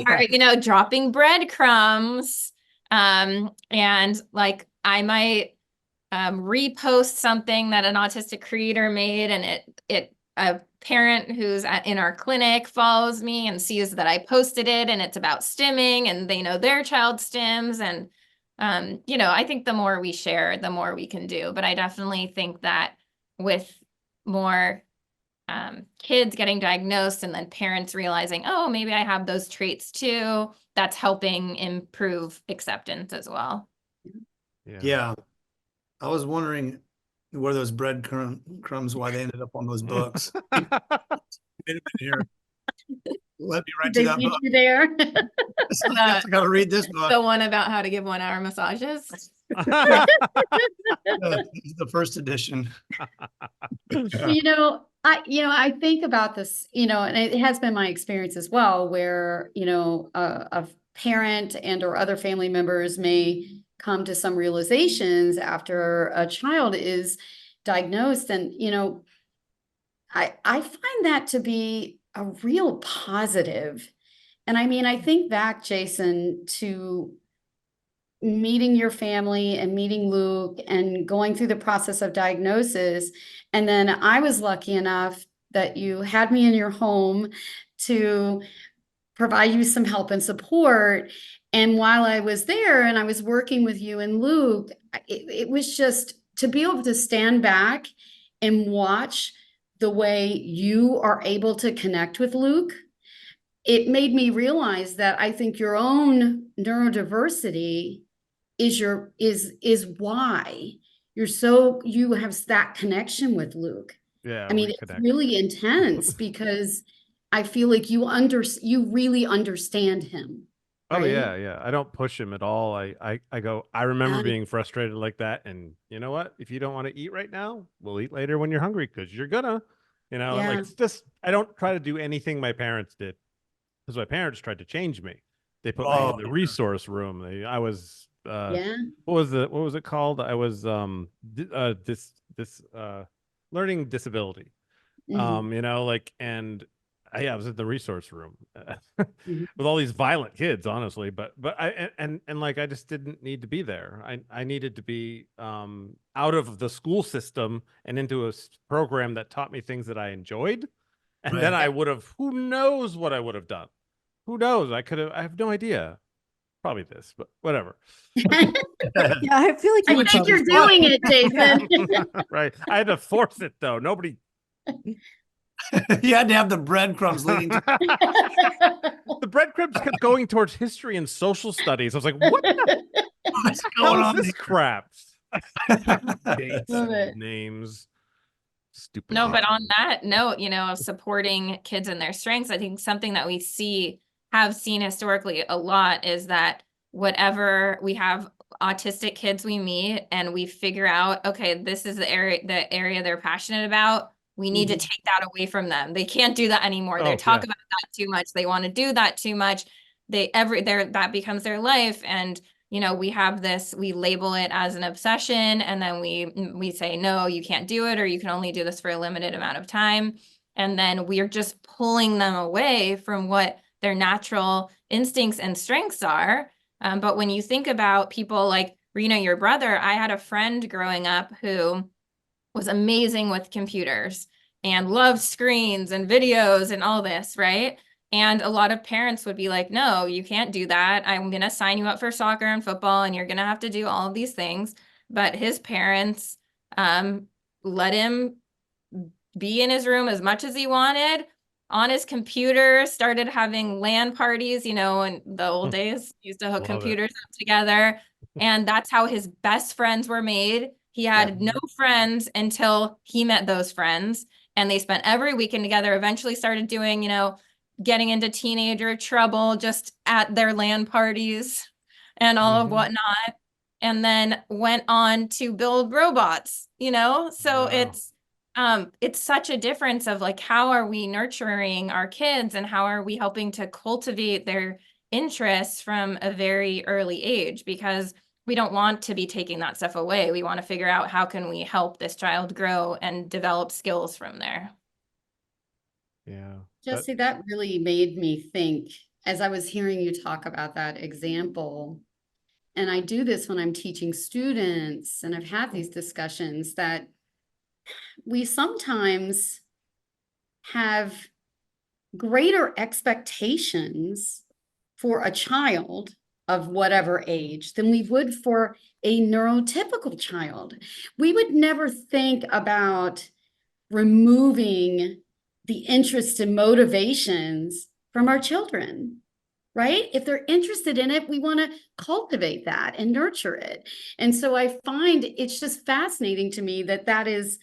are, you know, dropping breadcrumbs, and like I might repost something that an autistic creator made, and a parent who's in our clinic follows me and sees that I posted it, and it's about stimming, and they know their child stims. And you know, I think the more we share, the more we can do. But I definitely think that with more kids getting diagnosed, and then parents realizing, oh, maybe I have those traits too, that's helping improve acceptance as well. Yeah. I was wondering where those breadcrumbs, why they ended up on those books. Wait a minute here. Let me write to that book. There. I got to read this book. The one about how to give 1 hour massages. The first edition. I think about this, and it has been my experience as well, where, a parent and or other family members may come to some realizations after a child is diagnosed. And, I find that to be a real positive. And I mean, I think back, Jayson, to meeting your family and meeting Luke and going through the process of diagnosis. And then I was lucky enough that you had me in your home to provide you some help and support. And while I was there and I was working with you and Luke, it was just to be able to stand back and watch the way you are able to connect with Luke. It made me realize that I think your own neurodiversity is why you have that connection with Luke. Yeah, I mean, we it's connect. really intense because I feel like you really understand him. Oh right? yeah. I don't push him at all. I go, I remember Yeah. being frustrated like that. And you know what? If you don't want to eat right now, we'll eat later when you're hungry, because you're gonna, and Yeah. like, it's just, I don't try to do anything my parents did, because my parents tried to change me. They put me Oh, in the yeah. resource room. I was Yeah. what was it called? I was learning disability. Mhm. Like, and I was in the resource room Mhm. with all these violent kids, honestly. But and like, I just didn't need to be there. I needed to be out of the school system and into a program that taught me things that I enjoyed. And then Right. I would have, who knows what I would have done? Who knows? I have no idea. Probably this, but whatever. Yeah, I feel like you I would think probably you're doing it, Jayson. Right. I had to force it though. Nobody. You had to have the breadcrumbs leading to The breadcrumbs kept going towards history and social studies. I was like, what the what's hell going is on this here. crap? Dates Love and it. names. Stupid. No, but names. on that note, of supporting kids and their strengths, I think something that we have seen historically a lot is that whatever we have autistic kids we meet and we figure out, okay, this is the area they're passionate about. We need to Mhm. take that away from them. They can't do that anymore. They Oh, talk yeah. about that too much. They want to do that too much. That becomes their life. And we have this, we label it as an obsession, and then we say, no, you can't do it, or you can only do this for a limited amount of time. And then we are just pulling them away from what their natural instincts and strengths are. But when you think about people like Rena, your brother, I had a friend growing up who was amazing with computers and loved screens and videos and all this, right? And a lot of parents would be like, no, you can't do that. I'm going to sign you up for soccer and football, and you're going to have to do all of these things. But his parents let him be in his room as much as he wanted, on his computer, started having LAN parties, in the old days, used to hook Love it. computers up together. And that's how his best friends were made. He had no friends until he met those friends, and they spent every weekend together, eventually started doing, getting into teenager trouble just at their LAN parties and all of Mhm. whatnot. And then went on to build robots, so Wow. it's such a difference of like, how are we nurturing our kids and how are we helping to cultivate their interests from a very early age, because we don't want to be taking that stuff away. We want to figure out how can we help this child grow and develop skills from there. Yeah. Jessie, that really made me think as I was hearing you talk about that example. And I do this when I'm teaching students, and I've had these discussions that we sometimes have greater expectations for a child of whatever age than we would for a neurotypical child. We would never think about removing the interests and motivations from our children, right? If they're interested in it, we want to cultivate that and nurture it. And so I find it's just fascinating to me that that is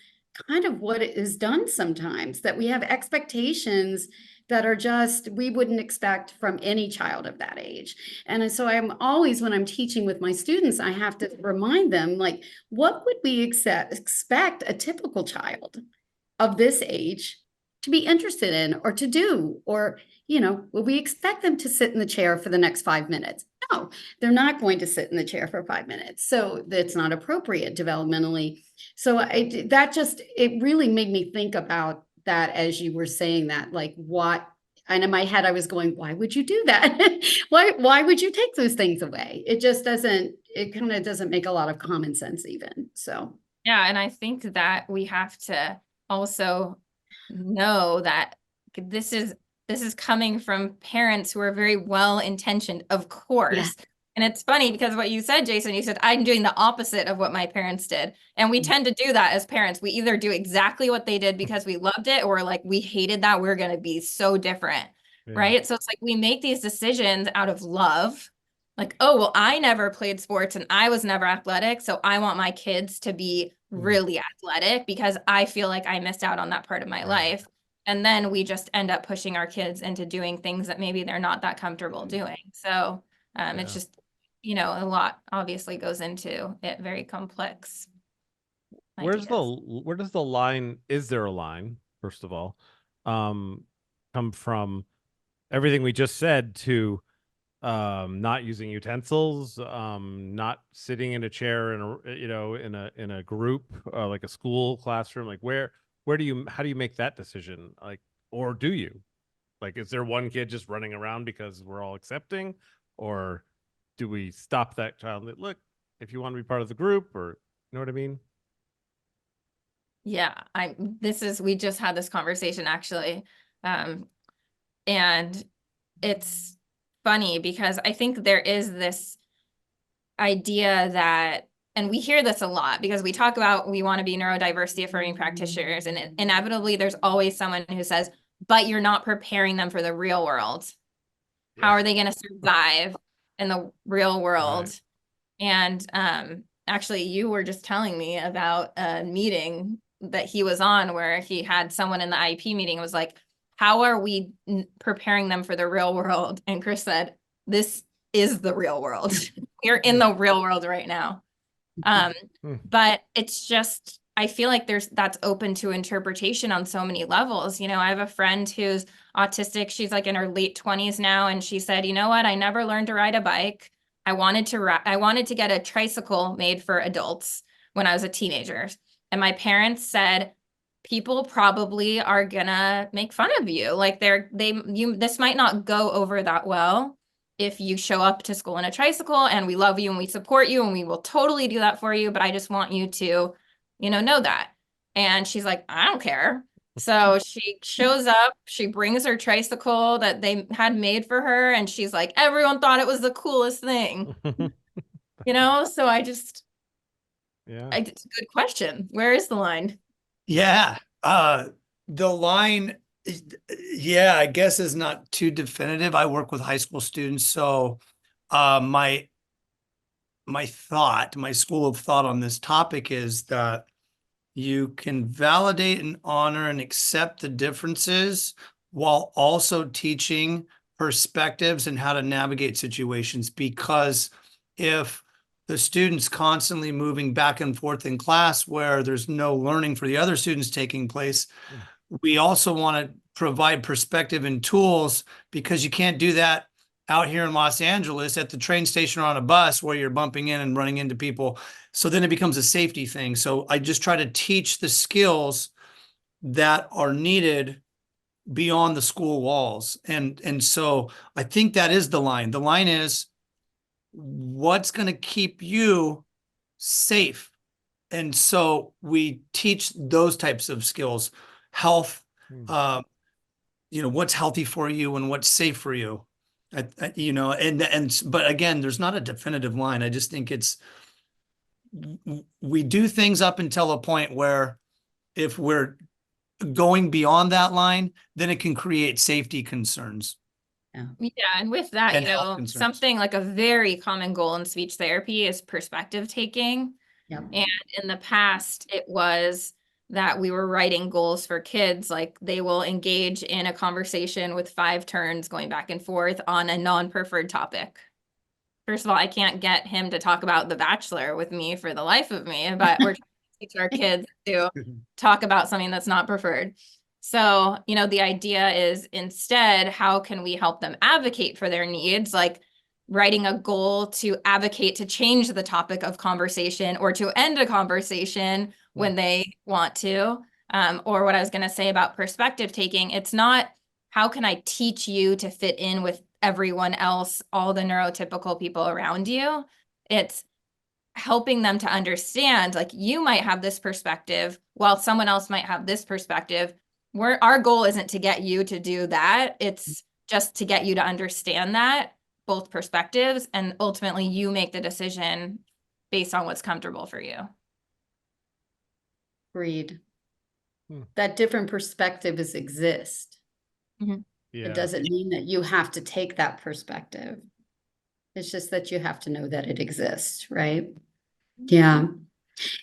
kind of what it is done sometimes, that we have expectations that are just, we wouldn't expect from any child of that age. And so I'm always, when I'm teaching with my students, I have to remind them, like, what would we expect a typical child of this age to be interested in or to do? Or, will we expect them to sit in the chair for the next 5 minutes? No, they're not going to sit in the chair for 5 minutes. So that's not appropriate developmentally. So it really made me think about that as you were saying that, like what, and in my head I was going, why would you do that? Why would you take those things away? It just doesn't, it kind of doesn't make a lot of common sense even. So. Yeah, and I think that we have to also know that this is coming from parents who are very well intentioned, of course. Yeah. And it's funny because what you said, Jayson, you said, I'm doing the opposite of what my parents did. And we tend to do that as parents. We either do exactly what they did because we loved it, or like we hated that, we're going to be so different. Yeah. Right. So it's like we make these decisions out of love. Like, oh, well, I never played sports and I was never athletic, so I want my kids to be really athletic because I feel like I missed out on that part of my life. And then we just end up pushing our kids into doing things that maybe they're not that comfortable doing. So it's just, a lot obviously goes into it, very complex. Where does the line, is there a line, first of all, come from everything we just said to not using utensils, not sitting in a chair in a group, like a school classroom? Like how do you make that decision? Like, or do you, like, is there one kid just running around because we're all accepting, or do we stop that child? Look, if you want to be part of the group, or you know what I mean? Yeah, we just had this conversation actually. And it's funny because I think there is this idea that, and we hear this a lot because we talk about, we want to be neurodiversity affirming practitioners, and inevitably there's always someone who says, but you're not preparing them for the real world. How are they going to survive in the real world? Right. And actually you were just telling me about a meeting that he was on where he had someone in the IEP meeting was like, how are we preparing them for the real world? And Chris said, this is the real world. We're in the real world right now. But it's just, I feel like that's open to interpretation on so many levels. I have a friend who's autistic. She's like in her late 20s now. And she said, you know what? I never learned to ride a bike. I wanted to get a tricycle made for adults when I was a teenager. And my parents said, people probably are gonna make fun of you. Like this might not go over that well if you show up to school in a tricycle, and we love you and we support you and we will totally do that for you. But I just want you to, know that. And she's like, I don't care. So she shows up, she brings her tricycle that they had made for her. And she's like, everyone thought it was the coolest thing, So it's a good question. Where is the line? Yeah. The line, I guess is not too definitive. I work with high school students. So, my school of thought on this topic is that you can validate and honor and accept the differences while also teaching perspectives and how to navigate situations. Because if the student's constantly moving back and forth in class where there's no learning for the other students taking place, we also want to provide perspective and tools, because you can't do that out here in Los Angeles at the train station or on a bus where you're bumping in and running into people. So then it becomes a safety thing. So I just try to teach the skills that are needed beyond the school walls. And so I think that is the line. The line is, what's going to keep you safe? And so we teach those types of skills, health, what's healthy for you and what's safe for you. But again, there's not a definitive line. I just think we do things up until a point where if we're going beyond that line, then it can create safety concerns. Yeah. And with that, something like a very common goal in speech therapy is perspective taking. Yep. And in the past, it was that we were writing goals for kids, like they will engage in a conversation with 5 turns going back and forth on a non-preferred topic. First of all, I can't get him to talk about The Bachelor with me for the life of me, but we're trying to teach our kids to talk about something that's not preferred. So, the idea is instead, how can we help them advocate for their needs? Like, writing a goal to advocate to change the topic of conversation or to end a conversation when they want to. Or what I was going to say about perspective taking, it's not how can I teach you to fit in with everyone else, all the neurotypical people around you. It's helping them to understand, like, you might have this perspective while someone else might have this perspective. Our goal isn't to get you to do that. It's just to get you to understand that both perspectives, and ultimately you make the decision based on what's comfortable for you. Agreed. That different perspectives exist. Yeah. It doesn't mean that you have to take that perspective. It's just that you have to know that it exists, right? Yeah.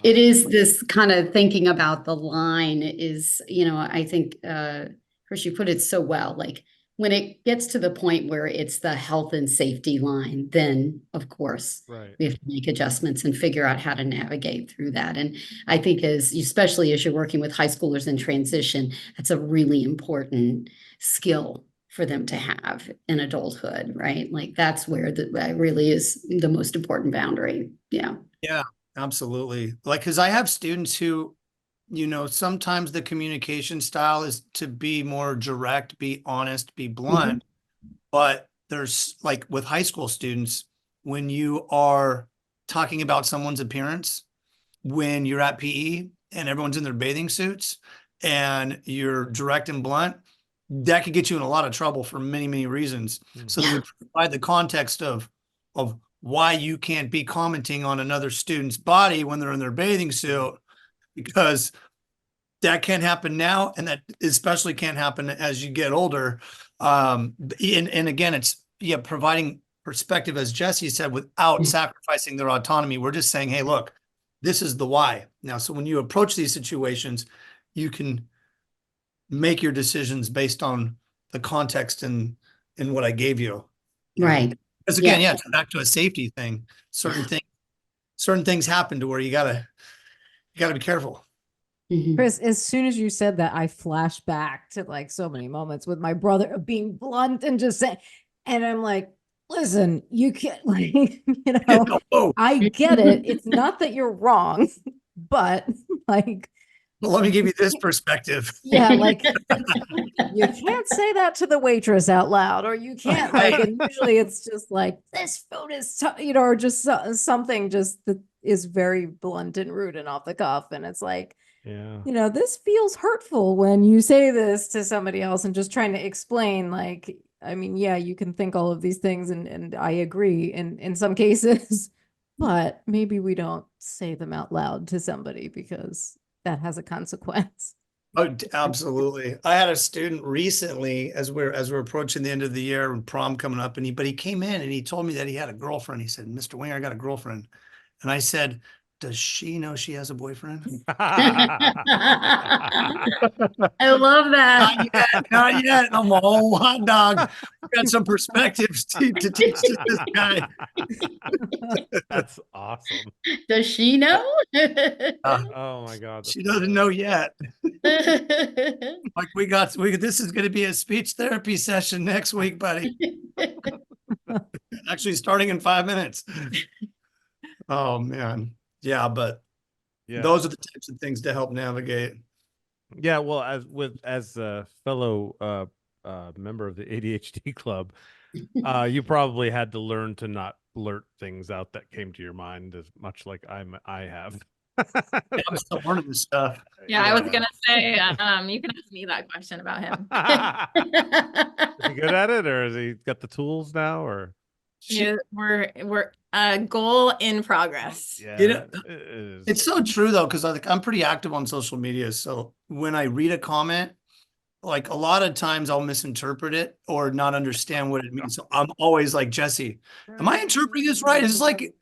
It is this kind of thinking about the line is, I think, Chris, you put it so well, like when it gets to the point where it's the health and safety line, then of course we have to make adjustments and figure out how to navigate through that. And I think especially as you're working with high schoolers in transition, that's a really important skill for them to have in adulthood, right? Like that's where that really is the most important boundary. Yeah. Yeah, absolutely. Like, because I have students who, sometimes the communication style is to be more direct, be honest, be blunt. But there's like with high school students, when you are talking about someone's appearance, when you're at PE and everyone's in their bathing suits and you're direct and blunt, that could get you in a lot of trouble for many, many reasons. So then we provide the context of why you can't be commenting on another student's body when they're in their bathing suit, because that can't happen now, and that especially can't happen as you get older. And again, it's providing perspective, as Jessie said, without sacrificing their autonomy. We're just saying, hey, look, this is the why. Now, so when you approach these situations, you can make your decisions based on the context and what I gave you. Right. Because again, back to a safety thing. Certain things happen to where you gotta be careful. Chris, as soon as you said that, I flashed back to like so many moments with my brother being blunt and just saying, and I'm like, listen, you can't, like, I get it. It's not that you're wrong, but like, well, let me give you this perspective. Yeah, like you can't say that to the waitress out loud, or you can't like, and usually it's just like, this food is, or just something just that is very blunt and rude and off the cuff. And it's like, this feels hurtful when you say this to somebody else, and just trying to explain, like, I mean, you can think all of these things, and I agree in some cases, but maybe we don't say them out loud to somebody because that has a consequence. Oh, absolutely. I had a student recently, as we're approaching the end of the year and prom coming up, and he came in and he told me that he had a girlfriend. He said, Mr. Wenger, I got a girlfriend. And I said, does she know she has a boyfriend? I love that. Not yet. I'm a whole hot dog. I've got some perspectives to teach to this guy. That's awesome. Does she know? Oh my God. She doesn't know yet. Like this is going to be a speech therapy session next week, buddy. Actually starting in 5 minutes. Oh man. Yeah, but those are the types of things to help navigate. Yeah, well, as a fellow member of the ADHD club, you probably had to learn to not blurt things out that came to your mind as much like I have. I'm still learning this stuff. Yeah, I was gonna say, you can ask me that question about him. Is he good at it, or has he got the tools now, or? We're a goal in progress. Yeah, it's so true though, because I'm pretty active on social media. So when I read a comment, like a lot of times I'll misinterpret it or not understand what it means. So I'm always like, Jessie, am I interpreting this right? Is this like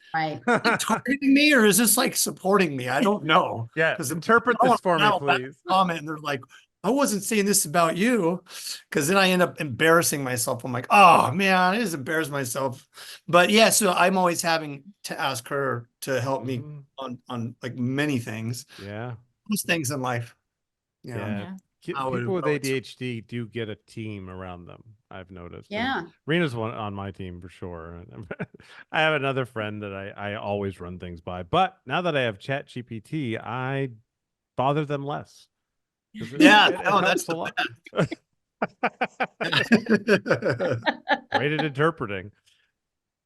targeting me, or is this like supporting me? I don't know. Yeah, because interpret this for me, please. Comment and they're like, I wasn't saying this about you, because then I end up embarrassing myself. I'm like, oh man, I just embarrassed myself. But yeah, so I'm always having to ask her to help me on like many things. Yeah. Most things in life. Yeah. I would People with always- ADHD do get a team around them, I've noticed. And Yeah. Rena's one on my team for sure. I have another friend that I always run things by. But now that I have ChatGPT, I bother them less. 'Cause Yeah, it no, helps that's a the lot. best. Great at interpreting.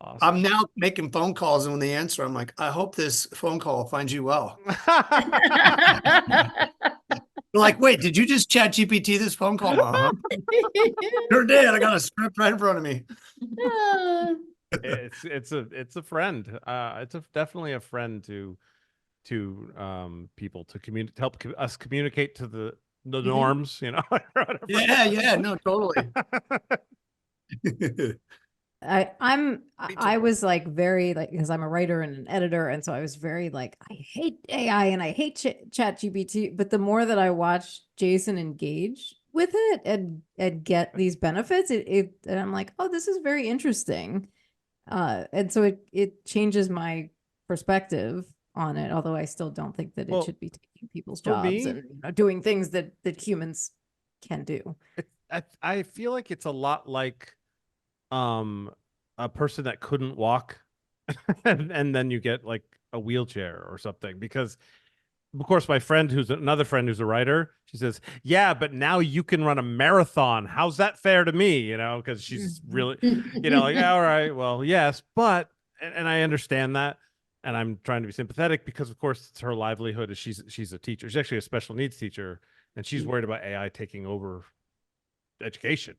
Awesome. I'm now making phone calls, and when they answer, I'm like, I hope this phone call finds you well. They're like, wait, did you just chat GPT this phone call? Uh-huh. Sure did. I got a script right in front of me. It's a friend. Definitely a friend to people to help us communicate to the norms, you know. Yeah, no, totally. I was like very like, because I'm a writer and an editor, and so I was very like, I hate AI and I hate chat GPT. But the more that I watch Jayson engage with it and get these benefits, and I'm like, oh, this is very interesting. And so it changes my perspective on it, although I still don't think that it should be taking people's for jobs me- and doing things that humans can do. I feel like it's a lot like a person that couldn't walk and then you get like a wheelchair or something, because of course my friend who's another friend who's a writer, she says, yeah, but now you can run a marathon. How's that fair to me? You know, because she's really, you know, like, all right, well, yes, but and I understand that, and I'm trying to be sympathetic because of course it's her livelihood. Is she's a teacher. She's actually a special needs teacher, and she's worried about AI taking over education.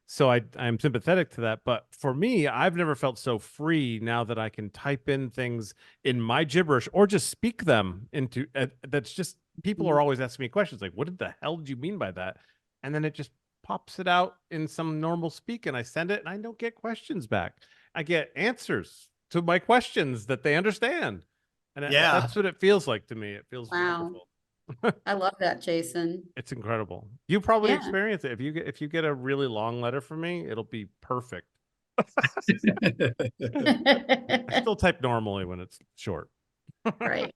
So I'm sympathetic to that, but for me, I've never felt so free now that I can type in things in my gibberish or just speak them into that's just, people are always asking me questions like, what the hell did you mean by that? And then it just pops it out in some normal speak, and I send it and I don't get questions back. I get answers to my questions that they understand. And Yeah. that's what it feels like to me. It feels Wow. wonderful. I love that, Jayson. It's incredible. You probably Yeah. experience it. If you get a really long letter from me, it'll be perfect. I still type normally when it's short. Right.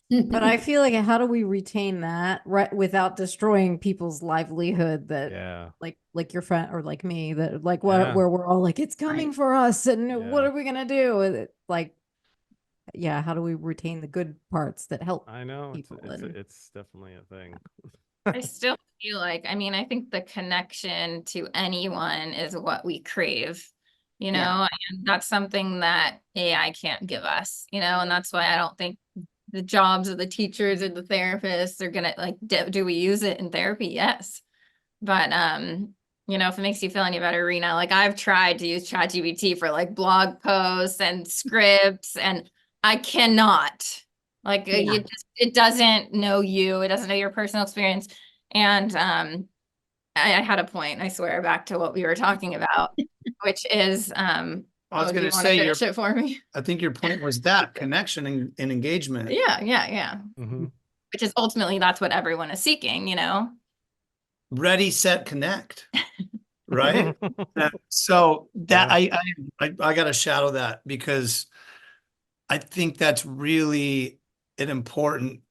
But I feel like, how do we retain that right without destroying people's livelihood? That Yeah. like your friend or like me, that like Yeah. where we're all like, it's coming Right. for us, and what Yeah. are we gonna do with it? Like, yeah, how do we retain the good parts that help I know people? it's definitely a thing. I still feel like, I mean, I think the connection to anyone is what we crave, you know, Yeah. and that's something that AI can't give us, you know, and that's why I don't think the jobs of the teachers or the therapists are gonna like, do we use it in therapy? Yes. But, you know, if it makes you feel any better, Rena, like I've tried to use ChatGPT for like blog posts and scripts, and I cannot. Like Yeah. it doesn't know you, it doesn't know your personal experience. And I had a point, I swear, back to what we were talking about, which is I was do going you to wanna say finish it for me? I think your point was that connection and engagement. Yeah. Mhm. Which is ultimately that's what everyone is seeking, you know? Ready, set, connect. Right. So that Yeah. I got to shadow that, because I think that's really an important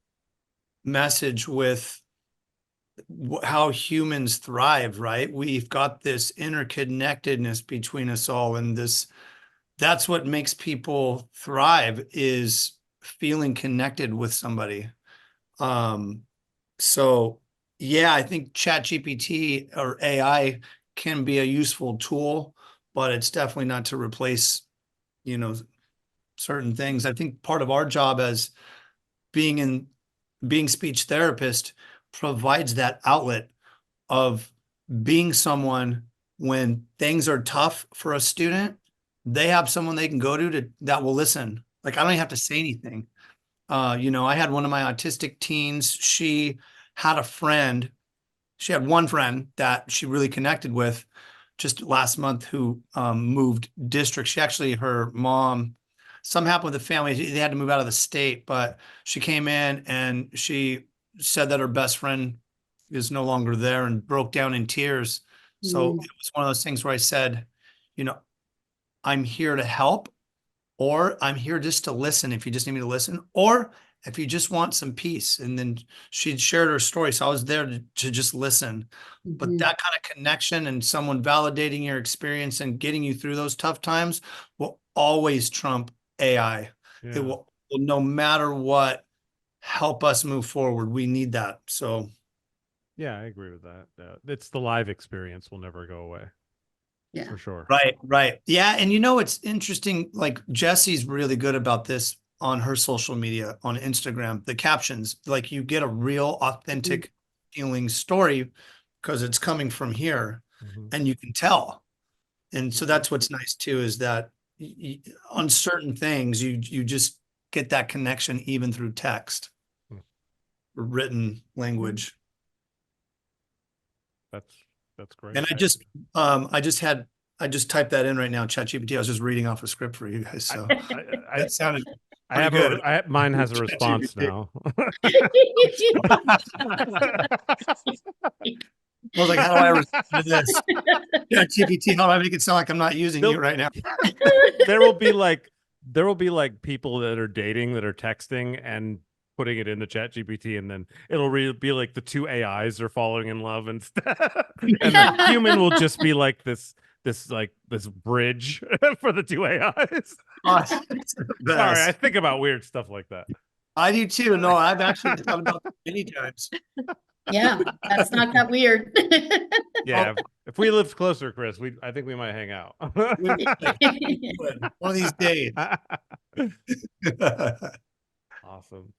message with how humans thrive, right? We've got this interconnectedness between us all, and that's what makes people thrive, is feeling connected with somebody. So yeah, I think ChatGPT or AI can be a useful tool, but it's definitely not to replace, you know, certain things. I think part of our job as being speech therapist provides that outlet of being someone when things are tough for a student, they have someone they can go to that will listen. Like, I don't even have to say anything. You know, I had one of my autistic teens, she had one friend that she really connected with just last month who moved districts. Her mom, something happened with the family. They had to move out of the state, but she came in and she said that her best friend is no longer there and broke down in tears. So it was one of those things where I said, you know, I'm here to help, or I'm here just to listen if you just need me to listen, or if you just want some peace. And then she'd shared her story. So I was there to just listen. But that kind of connection and someone validating your experience and getting you through those tough times will always trump AI. Yeah. It will, no matter what, help us move forward. We need that. So Yeah, I agree with that. It's the live experience will never go away. Yeah. For sure. Right. Yeah. And you know, it's interesting. Like Jessie's really good about this on her social media, on Instagram, the captions, like you get a real authentic feeling story because it's coming from here and you can tell. And so that's what's nice too, is that on certain things, you just get that connection even through text, written language. That's great. And I just typed that in right now, ChatGPT. I was just reading off a script for you guys. So it sounded good. Mine has a response now. I was like, how do I respond to this? ChatGPT, how do I make it sound like I'm not using you right now? There will be like people that are dating that are texting and putting it into ChatGPT, and then it'll be like the two AIs are falling in love instead, and the human will just be like this bridge for the two AIs. Sorry, I think about weird stuff like that. I do too. No, I've actually thought about that many times. Yeah, that's not that weird. Yeah, if we lived closer, Chris, I think we might hang out. One of these days. Awesome.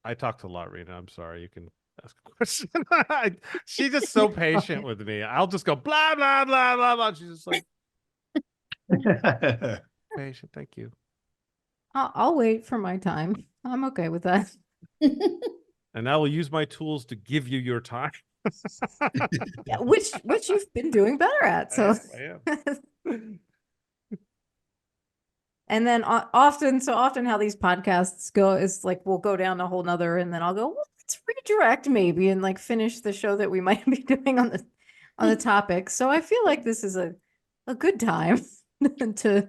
I talked a lot, Rena. I'm sorry. You can ask a question. She's just so patient with me. I'll just go blah blah blah blah blah. She's just like patient. Thank you. I'll wait for my time. I'm okay with that. And I will use my tools to give you your time. Yeah, which you've been doing better at. So I am. And then often how these podcasts go is like, we'll go down a whole nother, and then I'll go, well, let's redirect maybe and like finish the show that we might be doing on the topic. So I feel like this is a good time to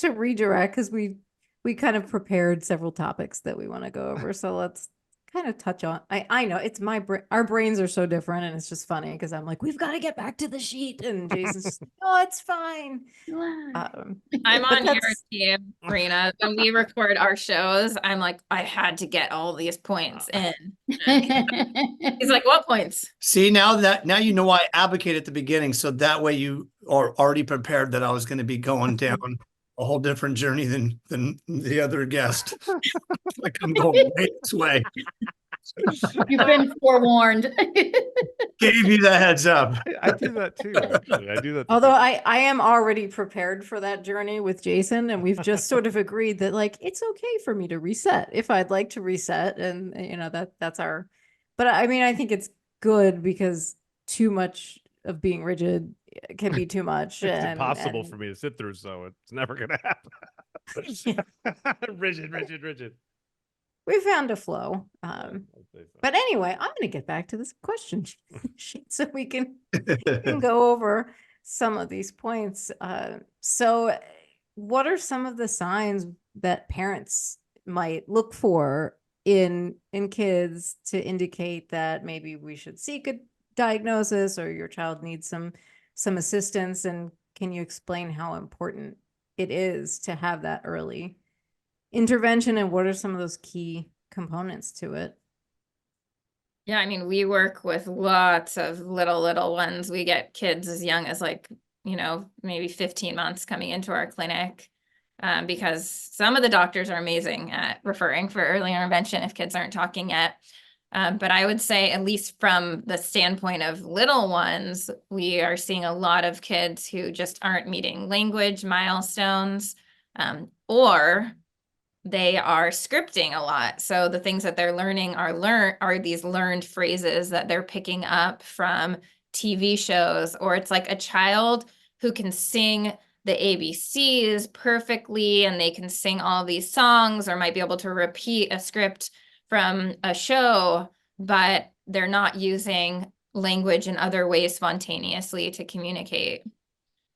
redirect, because we kind of prepared several topics that we want to go over. So let's kind of touch on, I know it's our brains are so different, and it's just funny because I'm like, we've got to get back to the sheet, and Jason's just, oh, it's fine. I'm on your team, Rena. When we record our shows, I'm like, I had to get all these points in. He's like, what points? See, now you know why I advocate at the beginning, so that way you are already prepared that I was going to be going down a whole different journey than the other guest. Like I'm going way this way. You've been forewarned. Gave you the heads up. I do that too. Actually, I do that. Although I am already prepared for that journey with Jayson, and we've just sort of agreed that like it's okay for me to reset if I'd like to reset, and you know that's our. But I mean, I think it's good because too much of being rigid can be too much. It's impossible for me to sit through, so it's never gonna happen. Rigid. We found a flow. But anyway, I'm going to get back to this question sheet so we can go over some of these points. So what are some of the signs that parents might look for in kids to indicate that maybe we should seek a diagnosis, or your child needs some assistance? And can you explain how important it is to have that early intervention, and what are some of those key components to it? Yeah, I mean, we work with lots of little ones. We get kids as young as like, maybe 15 months coming into our clinic, because some of the doctors are amazing at referring for early intervention if kids aren't talking yet. But I would say, at least from the standpoint of little ones, we are seeing a lot of kids who just aren't meeting language milestones, or they are scripting a lot. So the things that they're learning are these learned phrases that they're picking up from TV shows, or it's like a child who can sing the ABCs perfectly, and they can sing all these songs, or might be able to repeat a script from a show, but they're not using language in other ways spontaneously to communicate.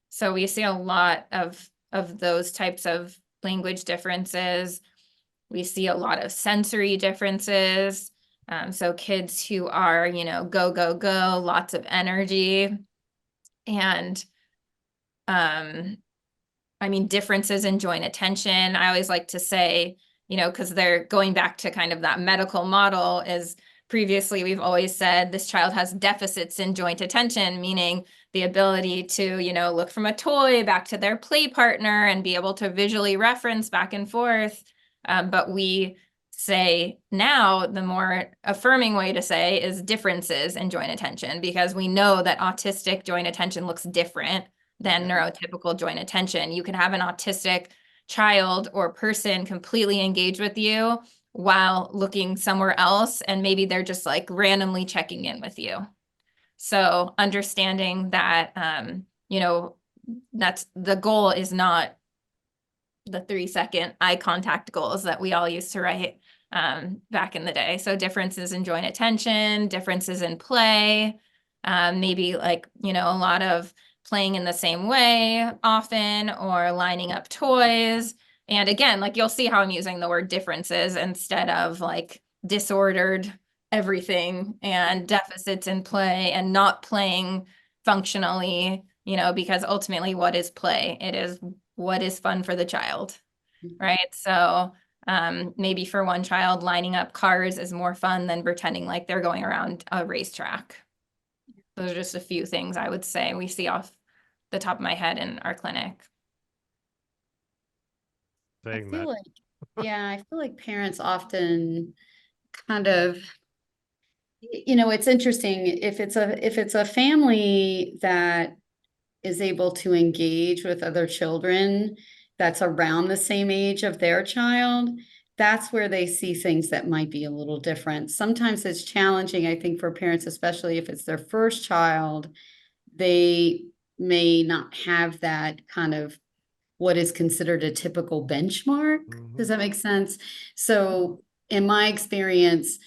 So we see a lot of those types of language differences. We see a lot of sensory differences. So kids who are, you know, go, go, go, lots of energy. And I mean, differences in joint attention. I always like to say, you know, because they're going back to kind of that medical model is previously we've always said this child has deficits in joint attention, meaning the ability to, you know, look from a toy back to their play partner and be able to visually reference back and forth. But we say now the more affirming way to say is differences in joint attention, because we know that autistic joint attention looks different than neurotypical joint attention. You can have an autistic child or person completely engage with you while looking somewhere else, and maybe they're just like randomly checking in with you. So understanding that, you know, that's the goal is not the 3-second eye contact goals that we all used to write back in the day. So differences in joint attention, differences in play, maybe like, you know, a lot of playing in the same way often, or lining up toys. And again, like you'll see how I'm using the word differences instead of like disordered everything and deficits in play and not playing functionally, you know, because ultimately what is play? It is what is fun for the child, right? So maybe for one child, lining up cars is more fun than pretending like they're going around a racetrack. Those are just a few things I would say we see off the top of my head in our clinic. I feel like, yeah, I feel like parents often kind of, you know, it's interesting if it's a family that is able to engage with other children that's around the same age of their child, that's where they see things that might be a little different. Sometimes it's challenging, I think, for parents, especially if it's their first child. They may not have that kind of what is considered a typical benchmark. Does that make sense? So in my experience,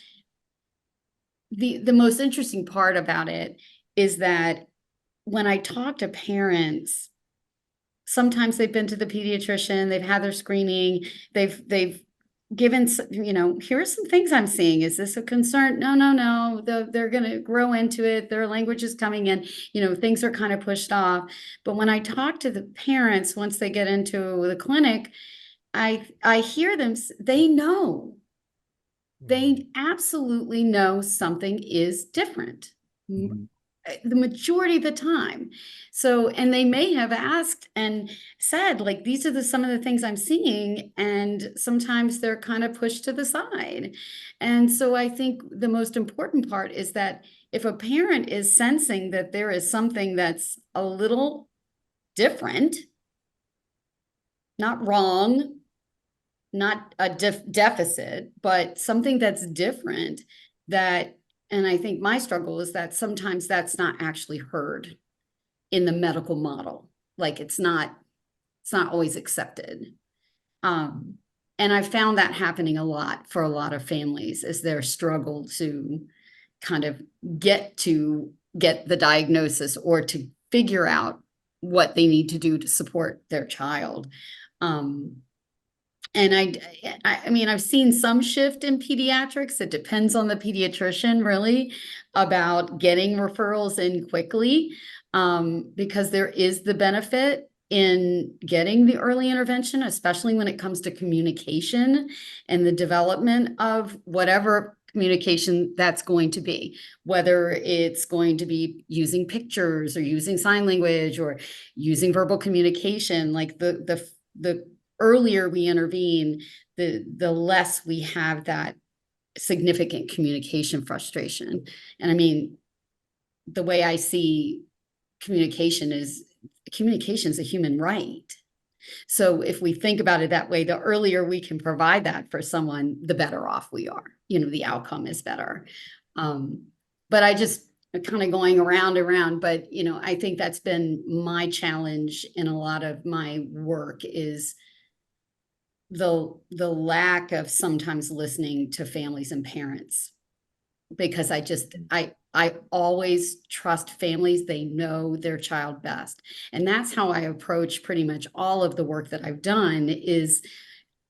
the most interesting part about it is that when I talk to parents, sometimes they've been to the pediatrician, they've had their screening, they've given, you know, here are some things I'm seeing. Is this a concern? No. They're going to grow into it. Their language is coming in, you know, things are kind of pushed off. But when I talk to the parents, once they get into the clinic, I hear them, they know, they absolutely know something is different. The majority of the time. So, and they may have asked and said, like, these are some of the things I'm seeing. And sometimes they're kind of pushed to the side. And so I think the most important part is that if a parent is sensing that there is something that's a little different, not wrong, not a deficit, but something that's different, that, and I think my struggle is that sometimes that's not actually heard in the medical model. Like it's not always accepted. And I found that happening a lot for a lot of families, is their struggle to kind of get the diagnosis or to figure out what they need to do to support their child. And I mean, I've seen some shift in pediatrics. It depends on the pediatrician, really, about getting referrals in quickly, because there is the benefit in getting the early intervention, especially when it comes to communication and the development of whatever communication that's going to be, whether it's going to be using pictures or using sign language or using verbal communication. Like the earlier we intervene, the less we have that significant communication frustration. And I mean, the way I see communication is a human right. So if we think about it that way, the earlier we can provide that for someone, the better off we are. You know, the outcome is better. But I just kind of going around, but you know, I think that's been my challenge in a lot of my work, is the lack of sometimes listening to families and parents, because I always trust families. They know their child best. And that's how I approach pretty much all of the work that I've done. Is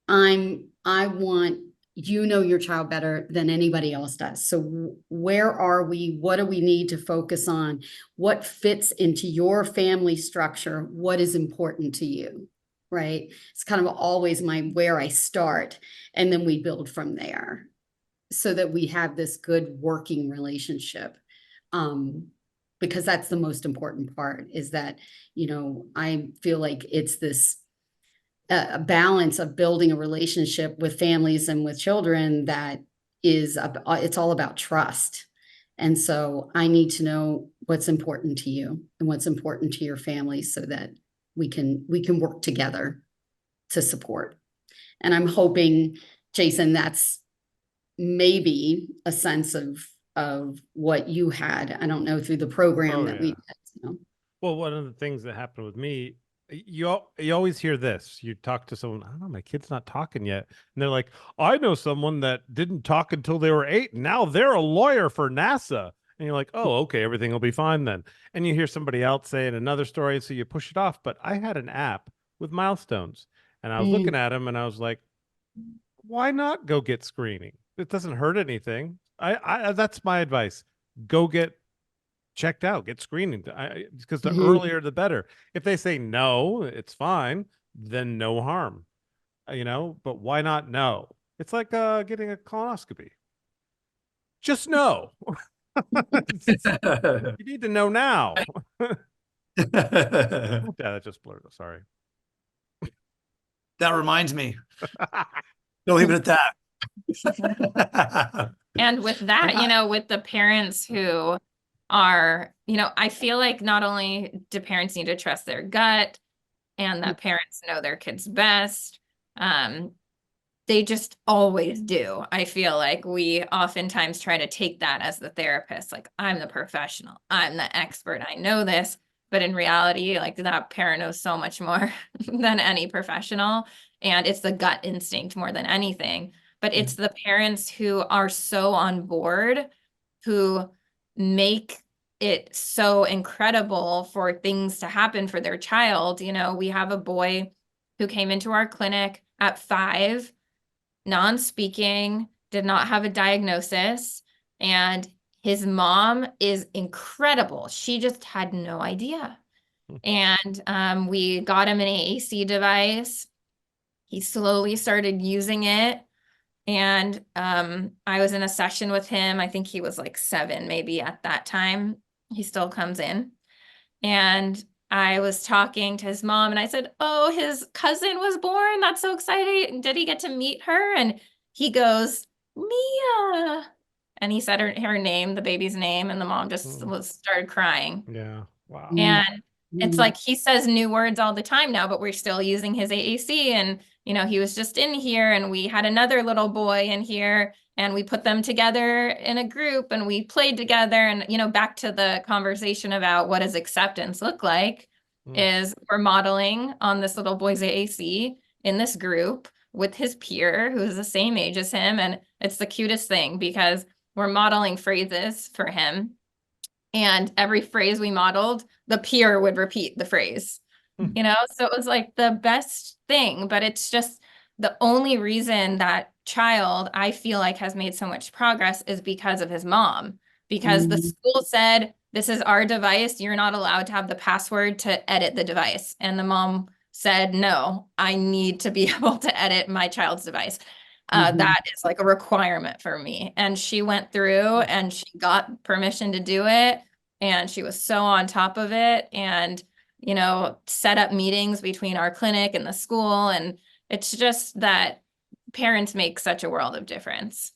I'm I want, you know your child better than anybody else does. So where are we? What do we need to focus on? What fits into your family structure? What is important to you? Right? It's kind of always where I start, and then we build from there so that we have this good working relationship. Because that's the most important part, is that, I feel like it's this a balance of building a relationship with families and with children that is, it's all about trust. And so I need to know what's important to you and what's important to your family so that we can work together to support. And I'm hoping, Jayson, that's maybe a sense of what you had. I don't know, through the program that we did. Well, one of the things that happened with me, you always hear this. You talk to someone, I don't know, my kid's not talking yet. And they're like, I know someone that didn't talk until they were 8. And now they're a lawyer for NASA. And you're like, oh, okay, everything will be fine then. And you hear somebody else saying another story, so you push it off. But I had an app with milestones, and I was looking at them, and I was like, why not go get screening? It doesn't hurt anything. I that's my advice. Go get checked out, get screening, because the earlier the better. If they say no, it's fine, then no harm, but why not know? It's like getting a colonoscopy. Just know. You need to know now. Yeah, that just blurred. Sorry. That reminds me. Don't leave it at that. And with that, with the parents who are, I feel like not only do parents need to trust their gut and that parents know their kids best, they just always do. I feel like we oftentimes try to take that as the therapist, like, I'm the professional, I'm the expert, I know this. But in reality, like, that parent knows so much more than any professional. And it's the gut instinct more than anything. But it's the parents who are so on board, who make it so incredible for things to happen for their child. We have a boy who came into our clinic at 5, non-speaking, did not have a diagnosis, and his mom is incredible. She just had no idea. And we got him an AAC device. He slowly started using it. And I was in a session with him. I think he was like 7 maybe at that time. He still comes in. And I was talking to his mom, and I said, oh, his cousin was born. That's so exciting. Did he get to meet her? And he goes, Mia. And he said her name, the baby's name, and the mom just started crying. Yeah. Wow. And it's like, he says new words all the time now, but we're still using his AAC. And, he was just in here, and we had another little boy in here, and we put them together in a group, and we played together. And, back to the conversation about what does acceptance look like, is we're modeling on this little boy's AAC in this group with his peer who's the same age as him. And it's the cutest thing, because we're modeling phrases for him. And every phrase we modeled, the peer would repeat the phrase, so it was like the best thing. But it's just the only reason that child, I feel like, has made so much progress is because of his mom, because the school said, this is our device. You're not allowed to have the password to edit the device. And the mom said, no, I need to be able to edit my child's device. That is like a requirement for me. And she went through and she got permission to do it. And she was so on top of it, and, set up meetings between our clinic and the school. And it's just that parents make such a world of difference.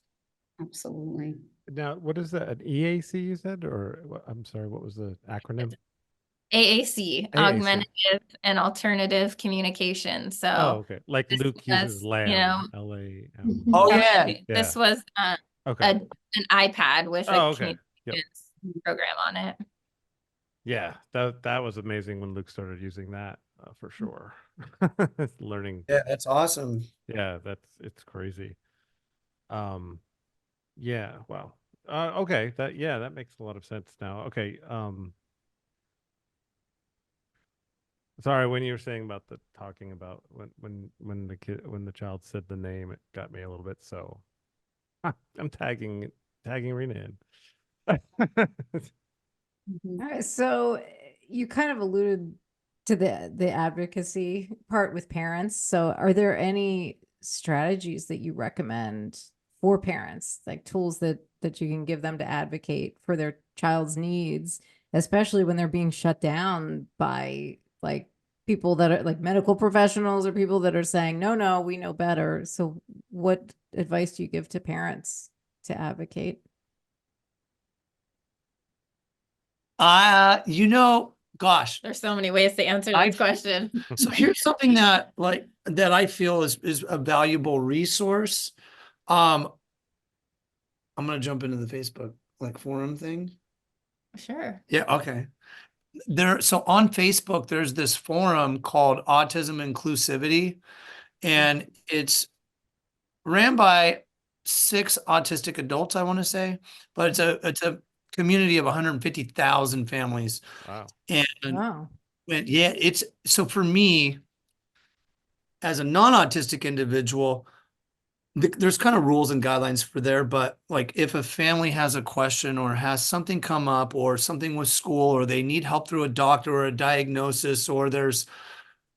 Absolutely. Now, what is that? An EAC you said? Or I'm sorry, what was the acronym? AAC, augmentative and alternative communication. So, oh, okay. Like this Luke was, uses LAM. LAM. Oh, yeah. This was Okay. an iPad with a okay. communications program on it. Yeah, that was amazing when Luke started using that, for sure. Learning. Yeah, that's awesome. Yeah, it's crazy. Yeah, wow. Okay, that makes a lot of sense now. Okay, Sorry, when you were saying about the talking about when the child said the name, it got me a little bit. So I'm tagging Rena in. Mhm. All right, so you kind of alluded to the advocacy part with parents. So are there any strategies that you recommend for parents, like tools that you can give them to advocate for their child's needs, especially when they're being shut down by like people that are like medical professionals or people that are saying, no, no, we know better. So what advice do you give to parents to advocate? You know, gosh, There's so many ways to answer I- this question. so here's something that that I feel is a valuable resource. I'm gonna jump into the Facebook forum thing. Sure. Yeah, okay. So on Facebook, there's this forum called Autism Inclusivity, and it's ran by 6 autistic adults, I want to say, but it's a community of 150,000 families. Wow. And Wow. yeah, it's so for me as a non-autistic individual, there's kind of rules and guidelines for there, but like if a family has a question or has something come up or something with school or they need help through a doctor or a diagnosis or there's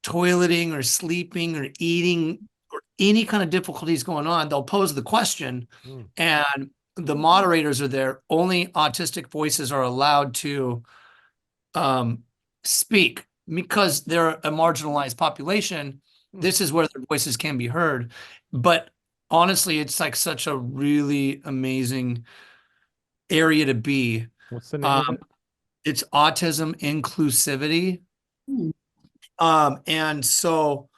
toileting or sleeping or eating or any kind of difficulties going on, they'll pose the question Mm. and the moderators are there. Only autistic voices are allowed to speak because they're a marginalized population. This is where their voices can be heard. But honestly, it's like such a really amazing area to be. What's the name of it? It's Autism Inclusivity. Hmm. And so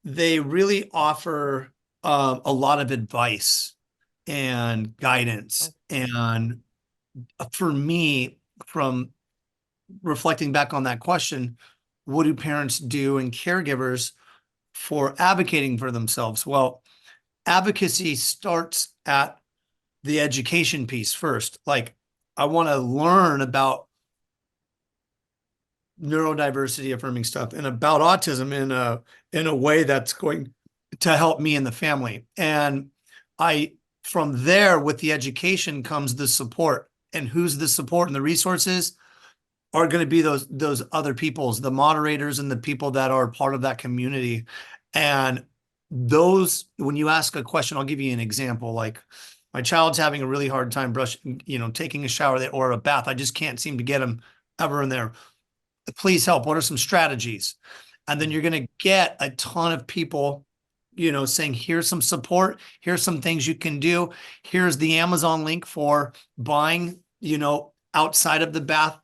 they really offer a lot of advice and guidance. And for me, from reflecting back on that question, what do parents do and caregivers for advocating for themselves? Well, advocacy starts at the education piece first. Like, I want to learn about neurodiversity affirming stuff and about autism in a way that's going to help me and the family. And from there, with the education comes the support. And who's the support and the resources are going to be those other people's, the moderators and the people that are part of that community. And those, when you ask a question, I'll give you an example. Like, my child's having a really hard time brushing, taking a shower or a bath. I just can't seem to get him ever in there. Please help. What are some strategies? And then you're going to get a ton of people, saying, here's some support. Here's some things you can do. Here's the Amazon link for buying, outside of the bath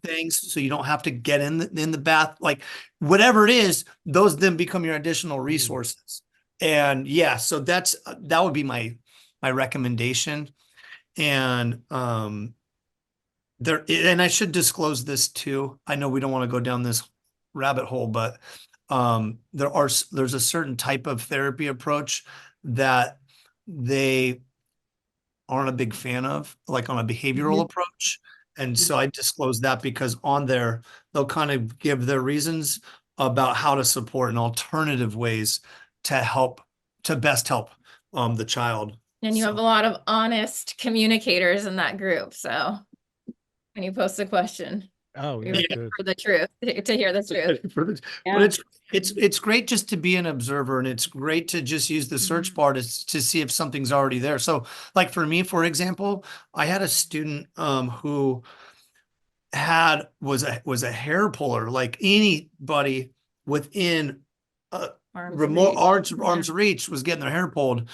things, so you don't have to get in the bath. Like, whatever it is, those then become your additional resources. And yeah, so that would be my recommendation. And and I should disclose this too. I know we don't want to go down this rabbit hole, but there's a certain type of therapy approach that they aren't a big fan of, like on a behavioral approach. And so I disclose that because on there, they'll kind of give their reasons about how to support and alternative ways to best help the child. And you have a lot of honest communicators in that group. So when you post a question, Oh, you're yeah. looking Good. for the truth, to hear the truth. But it's great just to be an observer, and it's great to just use the search bar to see if something's already there. So like for me, for example, I had a student who was a hair puller. Like anybody within remote arm's reach was getting their hair pulled.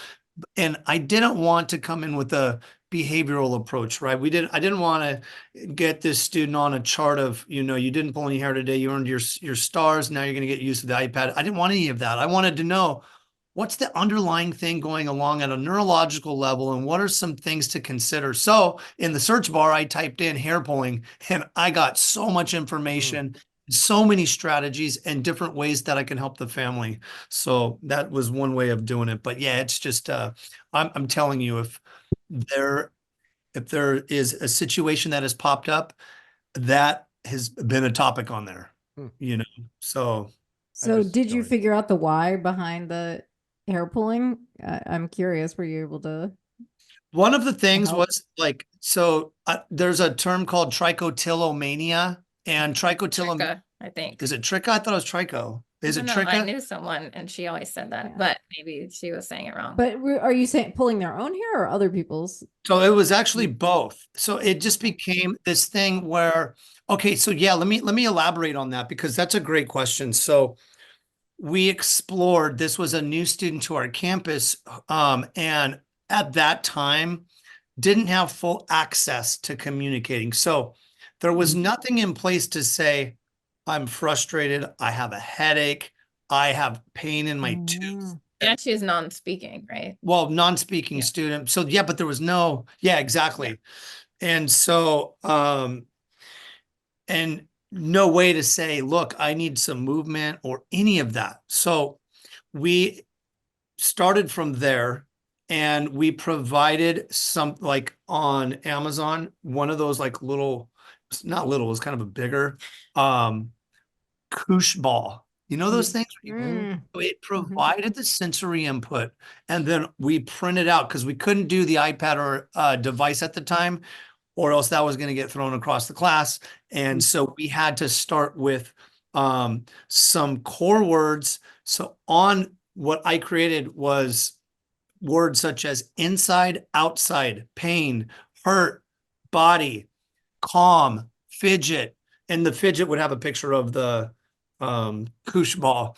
And I didn't want to come in with a behavioral approach, right? I didn't want to get this student on a chart of, you didn't pull any hair today, you earned your stars, now you're going to get used to the iPad. I didn't want any of that. I wanted to know what's the underlying thing going along at a neurological level and what are some things to consider. So in the search bar, I typed in hair pulling and I got so much information, so many strategies and different ways that I can help the family. So that was one way of doing it. But yeah, it's just, I'm telling you, if there is a situation that has popped up, that has been a topic on there. you know, so. So just did you joined. figure out the why behind the hair pulling? I'm curious, were you able to? One of the things help? was like, so there's a term called trichotillomania, and trichotillomania, Trica, I think. is it tricha? I thought it was tricho. Is I it don't know. I tricha? knew someone and she always said that, Yeah. but maybe she was saying it wrong. But are you saying pulling their own hair or other people's? So it was actually both. So it just became this thing where, okay, so yeah, let me elaborate on that because that's a great question. So we explored, this was a new student to our campus, and at that time didn't have full access to communicating. So there was nothing in place to say, I'm frustrated, I have a headache, I have pain in my tooth. Yeah, she's non-speaking, right? Well, non-speaking Yeah. student. So yeah, but there was no, yeah, exactly. And so, and no way to say, look, I need some movement or any of that. So we started from there and we provided some, like on Amazon, one of those like little, it's not little, it's kind of a bigger, koosh ball. You know those things? Mm. It provided the sensory input, and then we printed out because we couldn't do the iPad or device at the time, or else that was going to get thrown across the class. And so we had to start with some core words. So on what I created was words such as inside, outside, pain, hurt, body, calm, fidget, and the fidget would have a picture of the koosh ball.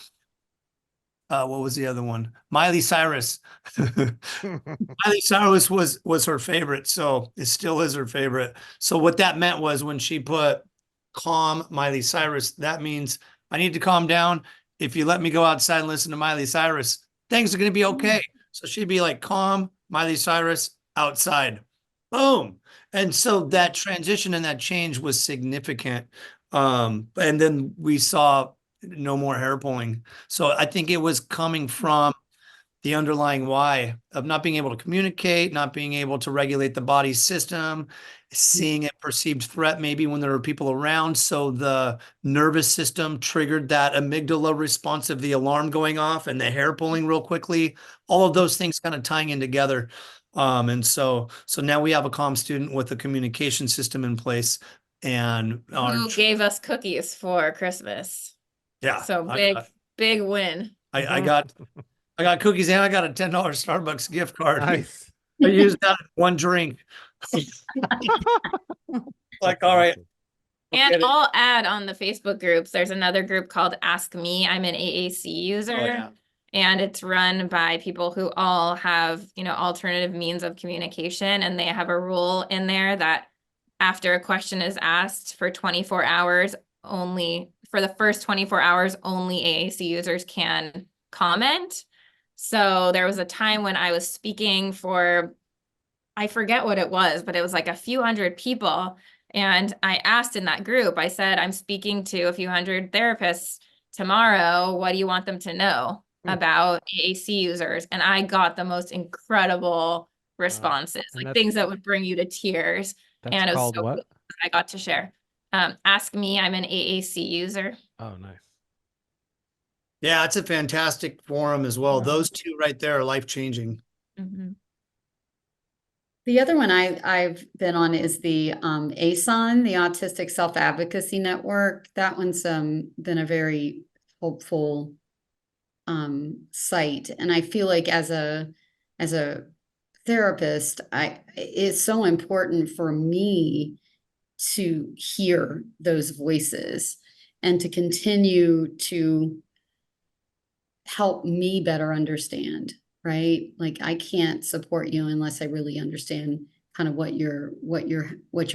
What was the other one? Miley Cyrus. Miley Cyrus was her favorite, so it still is her favorite. So what that meant was when she put calm Miley Cyrus, that means I need to calm down. If you let me go outside and listen to Miley Cyrus, things are going to be okay. So she'd be like, calm Miley Cyrus outside. Boom. And so that transition and that change was significant. And then we saw no more hair pulling. So I think it was coming from the underlying why of not being able to communicate, not being able to regulate the body system, seeing a perceived threat maybe when there are people around. So the nervous system triggered that amygdala response of the alarm going off and the hair pulling real quickly. All of those things kind of tying in together. And so now we have a calm student with a communication system in place. And Who gave us cookies for Christmas? yeah, So big win. I got cookies and I got a $10 Starbucks gift card. Nice. I used that in one drink. Like, all right. And I'll add on the Facebook groups, there's another group called Ask Me. I'm an AAC user. Oh, yeah. And it's run by people who all have, alternative means of communication. And they have a rule in there that after a question is asked for 24 hours, only for the first 24 hours, only AAC users can comment. So there was a time when I was speaking for, I forget what it was, but it was like a few hundred people. And I asked in that group, I said, I'm speaking to a few hundred therapists tomorrow. What do you want them to know about AAC users? And I got the most incredible responses, like things that would bring you to tears. And it was so cool I got to share. Ask Me, I'm an AAC user. Oh, nice. Yeah, it's a fantastic forum as well. Those two right there are life-changing. Mm-hmm. The other one I've been on is the ASON, the Autistic Self-Advocacy Network. That one's been a very hopeful site. And I feel like as a therapist, it's so important for me to hear those voices and to continue to help me better understand, right? Like I can't support you unless I really understand kind of what you're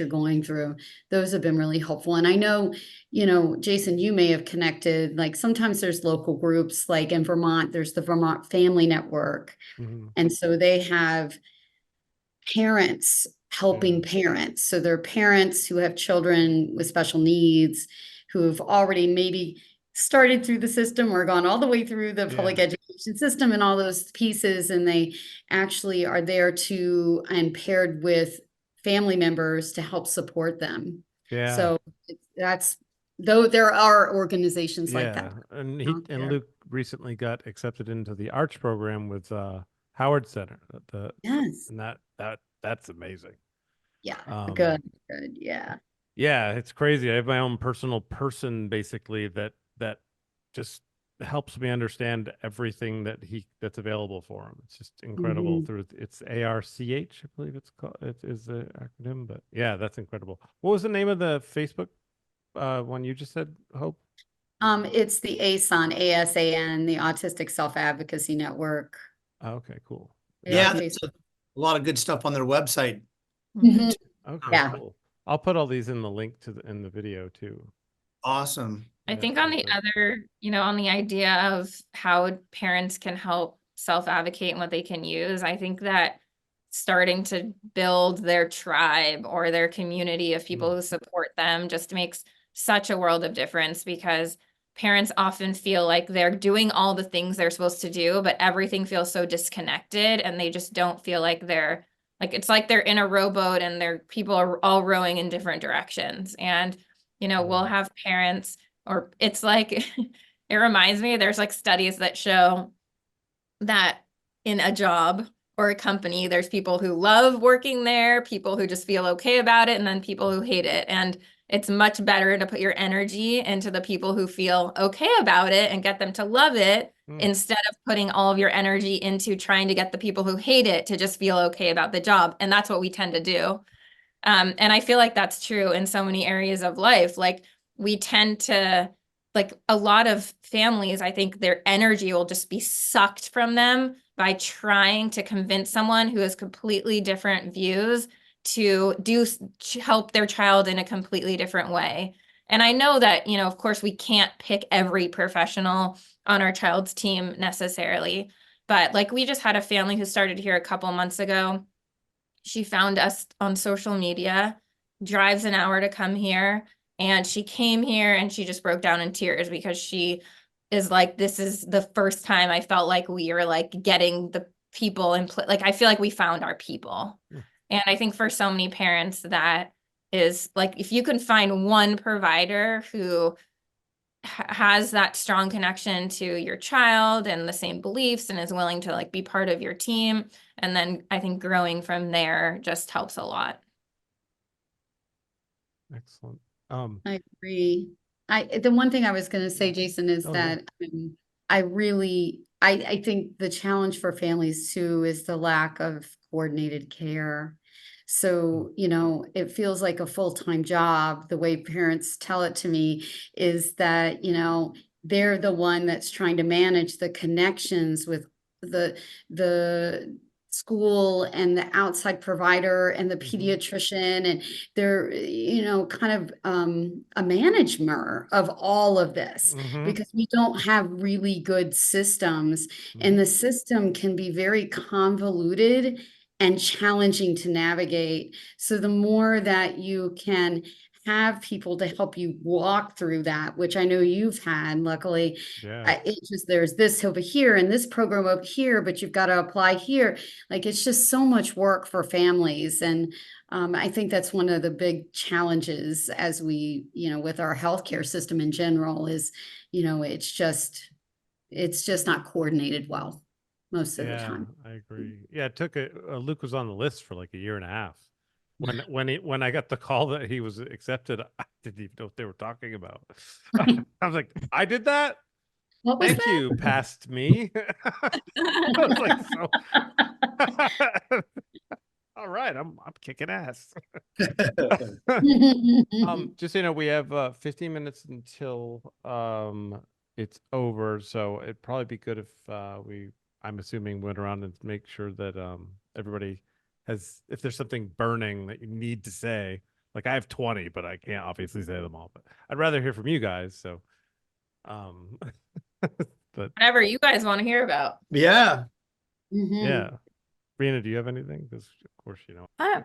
going through. Those have been really helpful. And I know, Jayson, you may have connected, like sometimes there's local groups, like in Vermont, there's the Vermont Family Network. Mm-hmm. And so they have parents helping parents. So they're parents who have children with special needs who've already maybe started through the system or gone all the way through the public education system and all those pieces. And they actually are there to and paired with family members to help support them. Yeah. So that's Though there are organizations like that. And out and there. Luke recently got accepted into the Arch program with Howard Center. Yes. And that's amazing. Yeah. Um, Good. Yeah. Yeah, it's crazy. I have my own personal person basically that just helps me understand everything that's available for him. It's just incredible through it's ARCH, I believe it's called. It is the acronym, but yeah, that's incredible. What was the name of the Facebook one you just said, Hope? It's the ASAN, the Autistic Self-Advocacy Network. Oh, okay, cool. Yeah, Yeah. there's a lot of good stuff on their website. Mhm. Okay, Yeah. cool. I'll put all these in the link to in the video too. Awesome. I Yeah, think on the perfect. other, on the idea of how parents can help self-advocate and what they can use, I think that starting to build their tribe or their community of people who support them just makes such a world of difference, because parents often feel like they're doing all the things they're supposed to do, but everything feels so disconnected and they just don't feel like it's like they're in a rowboat and people are all rowing in different directions. And, we'll have parents, or it's like, it reminds me, there's like studies that show that in a job or a company, there's people who love working there, people who just feel okay about it, and then people who hate it. And it's much better to put your energy into the people who feel okay about it and get them to love it, instead of putting all of your energy into trying to get the people who hate it to just feel okay about the job. And that's what we tend to do. And I feel like that's true in so many areas of life. Like, we tend to, like, a lot of families, I think their energy will just be sucked from them by trying to convince someone who has completely different views to help their child in a completely different way. And I know that, of course, we can't pick every professional on our child's team necessarily, but like, we just had a family who started here a couple months ago. She found us on social media, drives an hour to come here. And she came here and she just broke down in tears, because she is like, this is the first time I felt like we are like getting the people in place. Like, I feel like we found our people. And I think for so many parents, that is like, if you can find one provider who has that strong connection to your child and the same beliefs and is willing to like be part of your team, and then I think growing from there just helps a lot. Excellent. I agree. The one thing I was going to say, Jayson, is that I think the challenge for families too is the lack of coordinated care. So, it feels like a full-time job. The way parents tell it to me is that, they're the one that's trying to manage the connections with the school and the outside provider and the pediatrician, and they're kind of a manager of all of this, because we don't have really good systems, and the system can be very convoluted and challenging to navigate. So the more that you can have people to help you walk through that, which I know you've had, luckily, it's just, there's this over here and this program over here, but you've got to apply here. Like, it's just so much work for families. And I think that's one of the big challenges as we, with our healthcare system in general is, it's just not coordinated well most of the time. I agree. Yeah, it took Luke was on the list for like a year and a half. When I got the call that he was accepted, I didn't even know what they were talking about. I was like, I did that? What was Thank that? you, past me. I was like, so all right, I'm kicking ass. Just so you know, we have 15 minutes until it's over, so it'd probably be good if I'm assuming, went around and make sure that everybody has, if there's something burning that you need to say. Like, I have 20, but I can't obviously say them all. But I'd rather hear from you guys. So, but whatever you guys want to hear about. Yeah. yeah, Rena, do you have anything? Because of course, I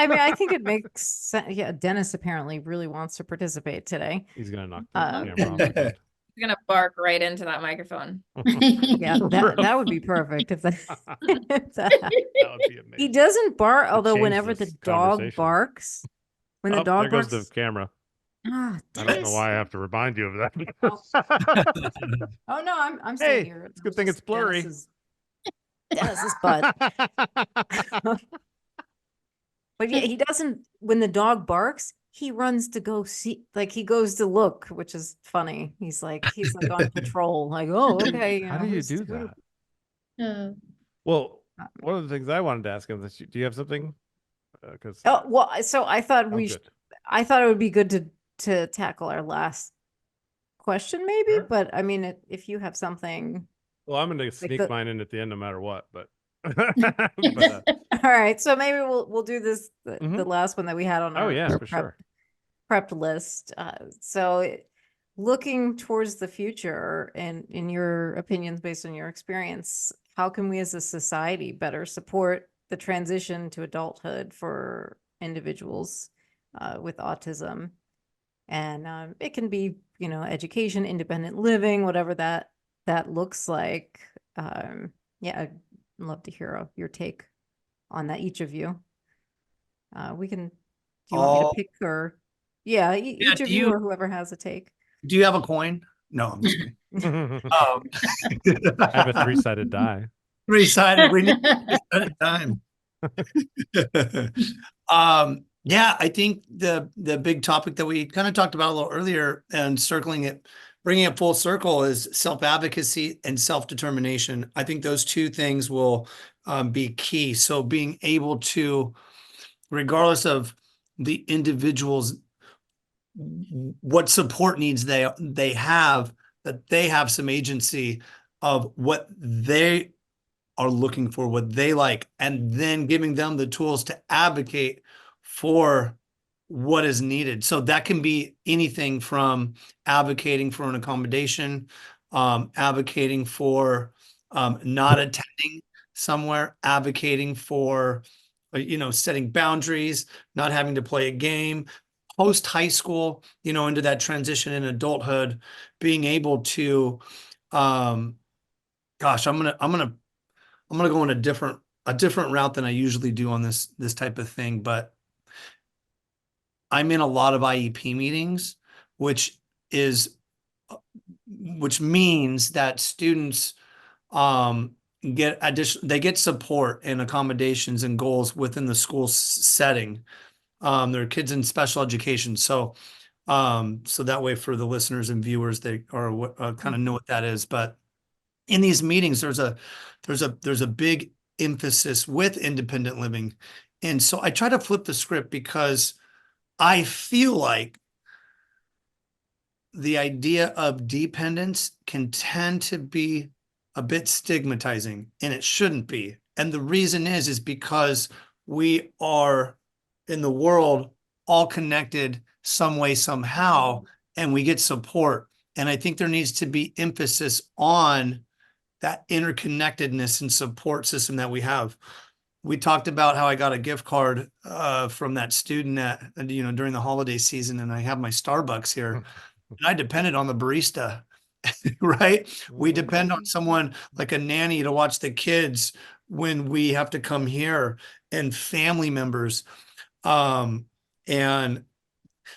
mean, I think it makes sense. Yeah, Dennis apparently really wants to participate today. he's gonna knock the camera off again. He's gonna bark right into that microphone. Yeah, that would be perfect if that. That would be amazing. He doesn't bark, although change whenever the this dog conversation. barks, when the dog there goes barks, the camera. Ah, I don't know Dennis. why I have to remind you of that. Oh no, I'm Hey, staying here. it's a good thing it's blurry. Dennis's butt. But yeah, he doesn't, when the dog barks, he runs to go see, like he goes to look, which is funny. He's like on patrol, like, oh, okay. How do you do that? Uh, Well, one of the things I wanted to ask him is, do you have something? Because Oh, well, so I thought good. I thought it would be good to tackle our last question maybe, Sure. but I mean, if you have something. Well, I'm going to sneak the- mine in at the end no matter what, but, All right, so maybe we'll do this the Mhm. last one that we had on oh our yeah, for sure. prepped list. Looking towards the future and in your opinions based on your experience, how can we as a society better support the transition to adulthood for individuals with autism? And it can be, education, independent living, whatever that looks like. Yeah, I'd love to hear your take on that, each of you. Do you want me to pick, or yeah, each of you or whoever has a take. Do you have a coin? No, I'm just kidding. I have a 3-sided die. 3-sided. We need 3-sided time. Yeah, I think the big topic that we kind of talked about a little earlier and bringing it full circle is self-advocacy and self-determination. I think those two things will be key. So being able to, regardless of the individual's what support needs they have, that they have some agency of what they are looking for, what they like, and then giving them the tools to advocate for what is needed. So that can be anything from advocating for an accommodation, advocating for not attending somewhere, advocating for, setting boundaries, not having to play a game, post high school, into that transition in adulthood, being able to, I'm gonna go in a different route than I usually do on this type of thing, but I'm in a lot of IEP meetings, which means that students get support and accommodations and goals within the school setting. There are kids in special education, so that way for the listeners and viewers, they are kind of know what that is. But in these meetings, there's a big emphasis with independent living, and so I try to flip the script because I feel like the idea of dependence can tend to be a bit stigmatizing, and it shouldn't be. And the reason is because we are in the world all connected some way, somehow, and we get support. And I think there needs to be emphasis on that interconnectedness and support system that we have. We talked about how I got a gift card from that student during the holiday season, and I have my Starbucks here, and I depended on the barista, right? We depend on someone like a nanny to watch the kids when we have to come here, and family members. And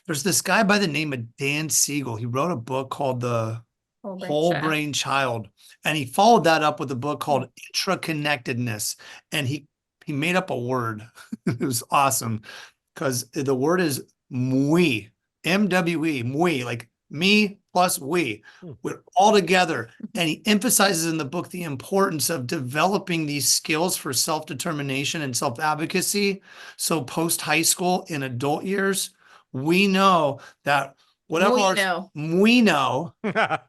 there's this guy by the name of Dan Siegel. He wrote a book called The Whole Brain Child, and he followed that up with a book called Intraconnectedness, and he made up a word. It was awesome because the word is MWE, MWE, MWE, like me plus we. We're all together. And he emphasizes in the book the importance of developing these skills for self-determination and self-advocacy. So post high school in adult years, we know that whatever we know, it's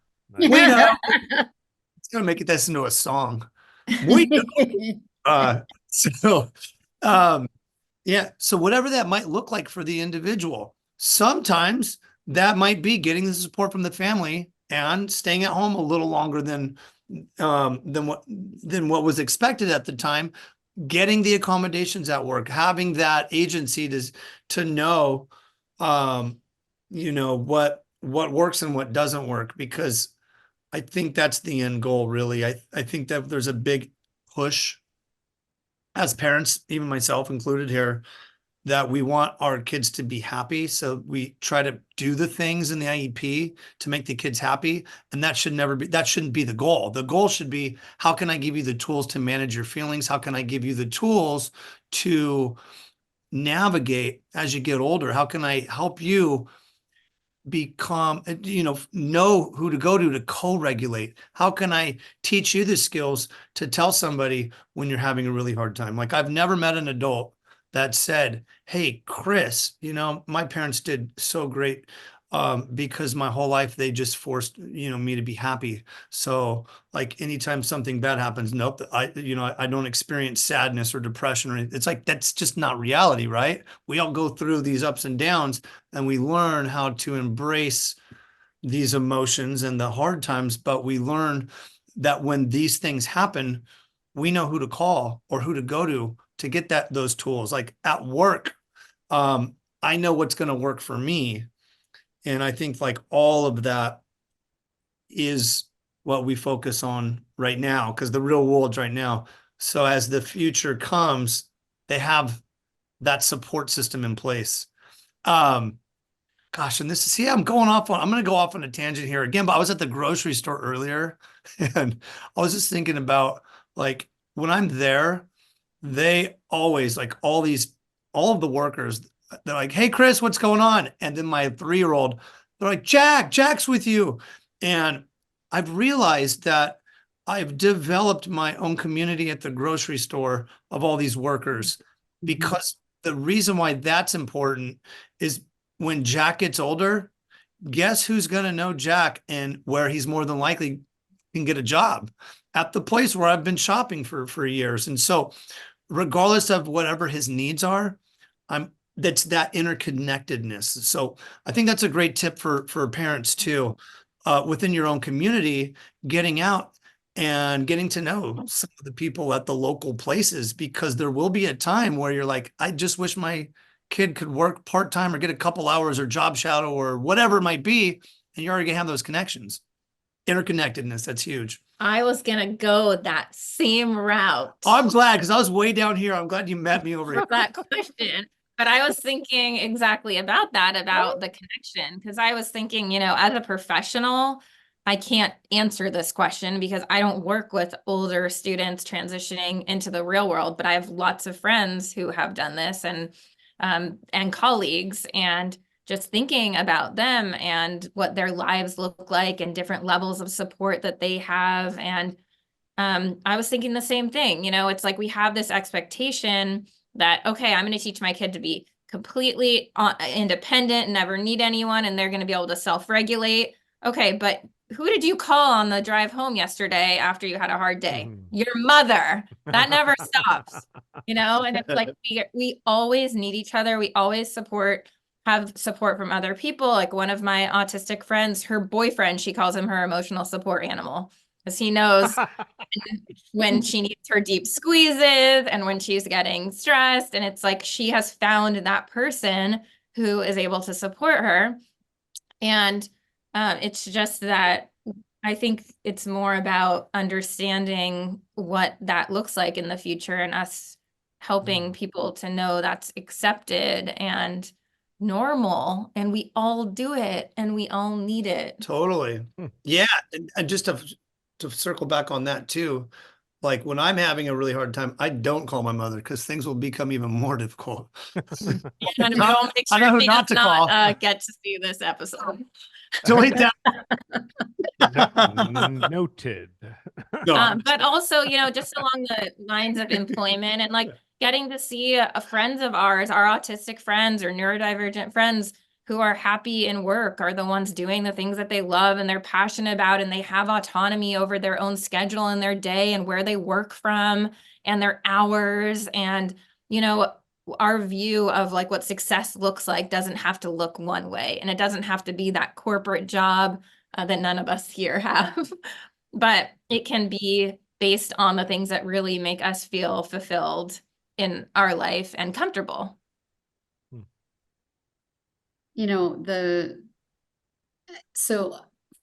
gonna make this into a song. We know. So whatever that might look like for the individual, sometimes that might be getting the support from the family and staying at home a little longer than what was expected at the time, getting the accommodations at work, having that agency to know what works and what doesn't work, because I think that's the end goal, really. I think that there's a big push as parents, even myself included here, that we want our kids to be happy. So we try to do the things in the IEP to make the kids happy. And that shouldn't be the goal. The goal should be, how can I give you the tools to manage your feelings? How can I give you the tools to navigate as you get older? How can I help you become, know who to go to co-regulate? How can I teach you the skills to tell somebody when you're having a really hard time? Like, I've never met an adult that said, hey, Chris, my parents did so great because my whole life they just forced, me to be happy. So like anytime something bad happens, nope, I don't experience sadness or depression or anything. It's like, that's just not reality, right? We all go through these ups and downs and we learn how to embrace these emotions and the hard times, but we learn that when these things happen, we know who to call or who to go to get those tools. Like at work, I know what's going to work for me. And I think like all of that is what we focus on right now, because the real world's right now. So as the future comes, they have that support system in place. Gosh, and I'm going to go off on a tangent here again, but I was at the grocery store earlier and I was just thinking about like when I'm there, they always like all of the workers, they're like, hey, Chris, what's going on? And then my 3-year-old, they're like, Jack's with you. And I've realized that I've developed my own community at the grocery store of all these workers, because the reason why that's important is when Jack gets older, guess who's going to know Jack and where he's more than likely can get a job? At the place where I've been shopping for years. And so regardless of whatever his needs are, that's that interconnectedness. So I think that's a great tip for parents too, within your own community, getting out and getting to know some of the people at the local places, because there will be a time where you're like, I just wish my kid could work part-time or get a couple hours or job shadow or whatever it might be. And you're already gonna have those connections. Interconnectedness, that's huge. I was going to go that same route. Oh, I'm glad, because I was way down here. I'm glad you met me over here. That question. But I was thinking exactly about that, about the connection, because I was thinking, as a professional, I can't answer this question because I don't work with older students transitioning into the real world, but I have lots of friends who have done this and colleagues, and just thinking about them and what their lives look like and different levels of support that they have. And I was thinking the same thing. It's like we have this expectation that, okay, I'm going to teach my kid to be completely independent and never need anyone, and they're going to be able to self-regulate. Okay, but who did you call on the drive home yesterday after you had a hard day? Your mother. That never stops, and it's like we always need each other. We always have support from other people. Like one of my autistic friends, her boyfriend, she calls him her emotional support animal, because he knows when she needs her deep squeezes and when she's getting stressed. And it's like she has found that person who is able to support her. And it's just that I think it's more about understanding what that looks like in the future and us helping people to know that's accepted and normal, and we all do it and we all need it. Totally. Yeah. And just to circle back on that too, like when I'm having a really hard time, I don't call my mother because things will become even more difficult. And we'll make I know sure who she not does to call. not get to see this episode. Delete that. Noted. No. But also, just along the lines of employment and like getting to see friends of ours, our autistic friends or neurodivergent friends who are happy in work, are the ones doing the things that they love and they're passionate about, and they have autonomy over their own schedule and their day and where they work from and their hours. And, our view of like what success looks like doesn't have to look one way, and it doesn't have to be that corporate job that none of us here have, but it can be based on the things that really make us feel fulfilled in our life and comfortable. So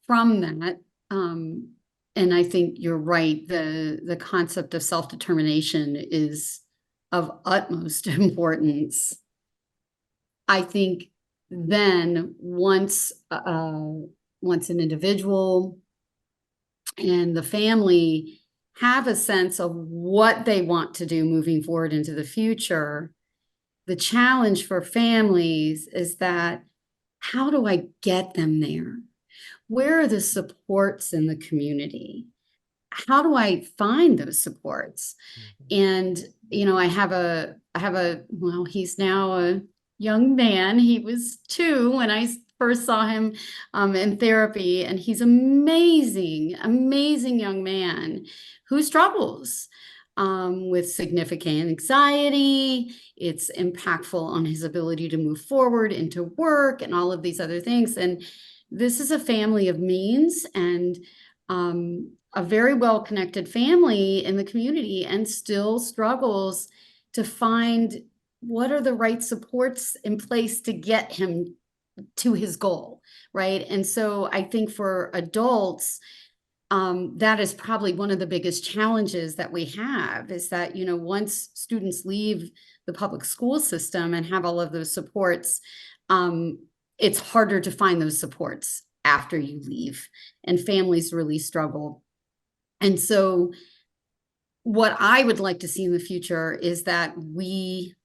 from that, and I think you're right, the concept of self-determination is of utmost importance. I think then once an individual and the family have a sense of what they want to do moving forward into the future, the challenge for families is that, how do I get them there? Where are the supports in the community? How do I find those supports? And, I have a, well, he's now a young man. He was 2 when I first saw him in therapy, and he's amazing, amazing young man who struggles with significant anxiety. It's impactful on his ability to move forward into work and all of these other things. And this is a family of means and a very well-connected family in the community, and still struggles to find what are the right supports in place to get him to his goal, right? And so I think for adults, that is probably one of the biggest challenges that we have, is that, once students leave the public school system and have all of those supports, it's harder to find those supports after you leave, and families really struggle. And so what I would like to see in the future is that we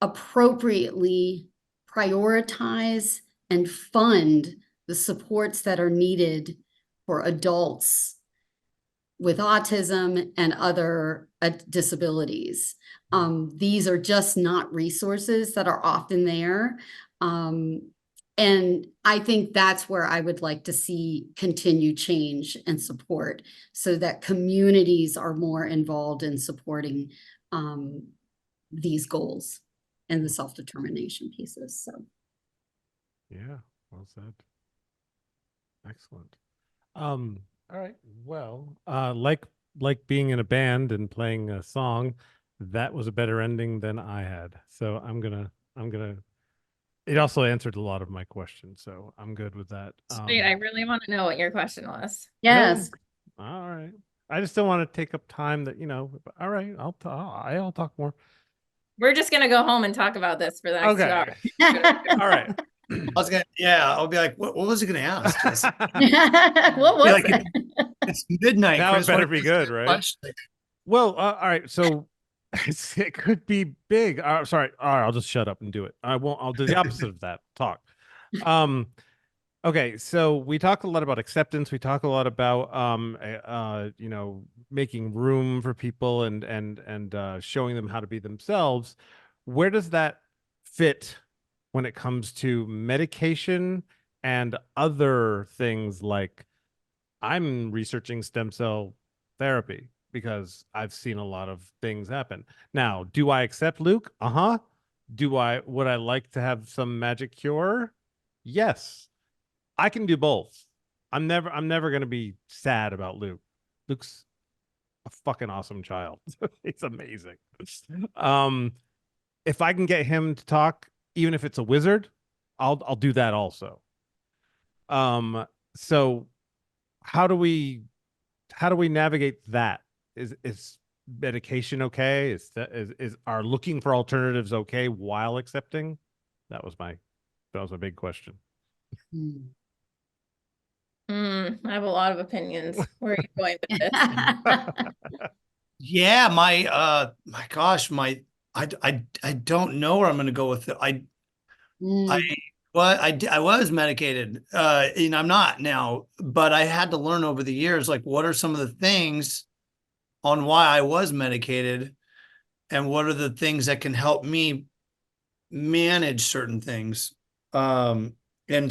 appropriately prioritize and fund the supports that are needed for adults with autism and other disabilities. These are just not resources that are often there. And I think that's where I would like to see continued change and support, so that communities are more involved in supporting these goals and the self-determination pieces. So, Yeah, well said. Excellent. All right. Well, like being in a band and playing a song, that was a better ending than I had. So I'm gonna. It also answered a lot of my questions, so I'm good with that. Sweet. I really want to know what your question was. yes. All right. I just don't want to take up time that, all right, I'll talk more. We're just going to go home and talk about this for the next 2 hours. All right. I'll be like, what was he gonna ask? Jesse? What was Like, it? It's midnight. Now it Chris, better what be is good, it? right? Lunch? Like, Well, all right. So it could be big. Sorry. All right. I'll just shut up and do it. I won't. I'll do the opposite of that. Talk. Okay. So we talk a lot about acceptance. We talk a lot about making room for people and showing them how to be themselves. Where does that fit when it comes to medication and other things? Like, I'm researching stem cell therapy because I've seen a lot of things happen. Now, do I accept Luke? Uh-huh. Would I like to have some magic cure? Yes. I can do both. I'm never going to be sad about Luke. Luke's a fucking awesome child. He's amazing. If I can get him to talk, even if it's a wizard, I'll do that also. So how do we navigate that? Is medication okay? Is our looking for alternatives okay while accepting? That was a big question. I have a lot of opinions. Where are you going with this? yeah, my gosh, I don't know where I'm gonna go with it. I was medicated. I'm not now, but I had to learn over the years, like, what are some of the things on why I was medicated, and what are the things that can help me manage certain things. And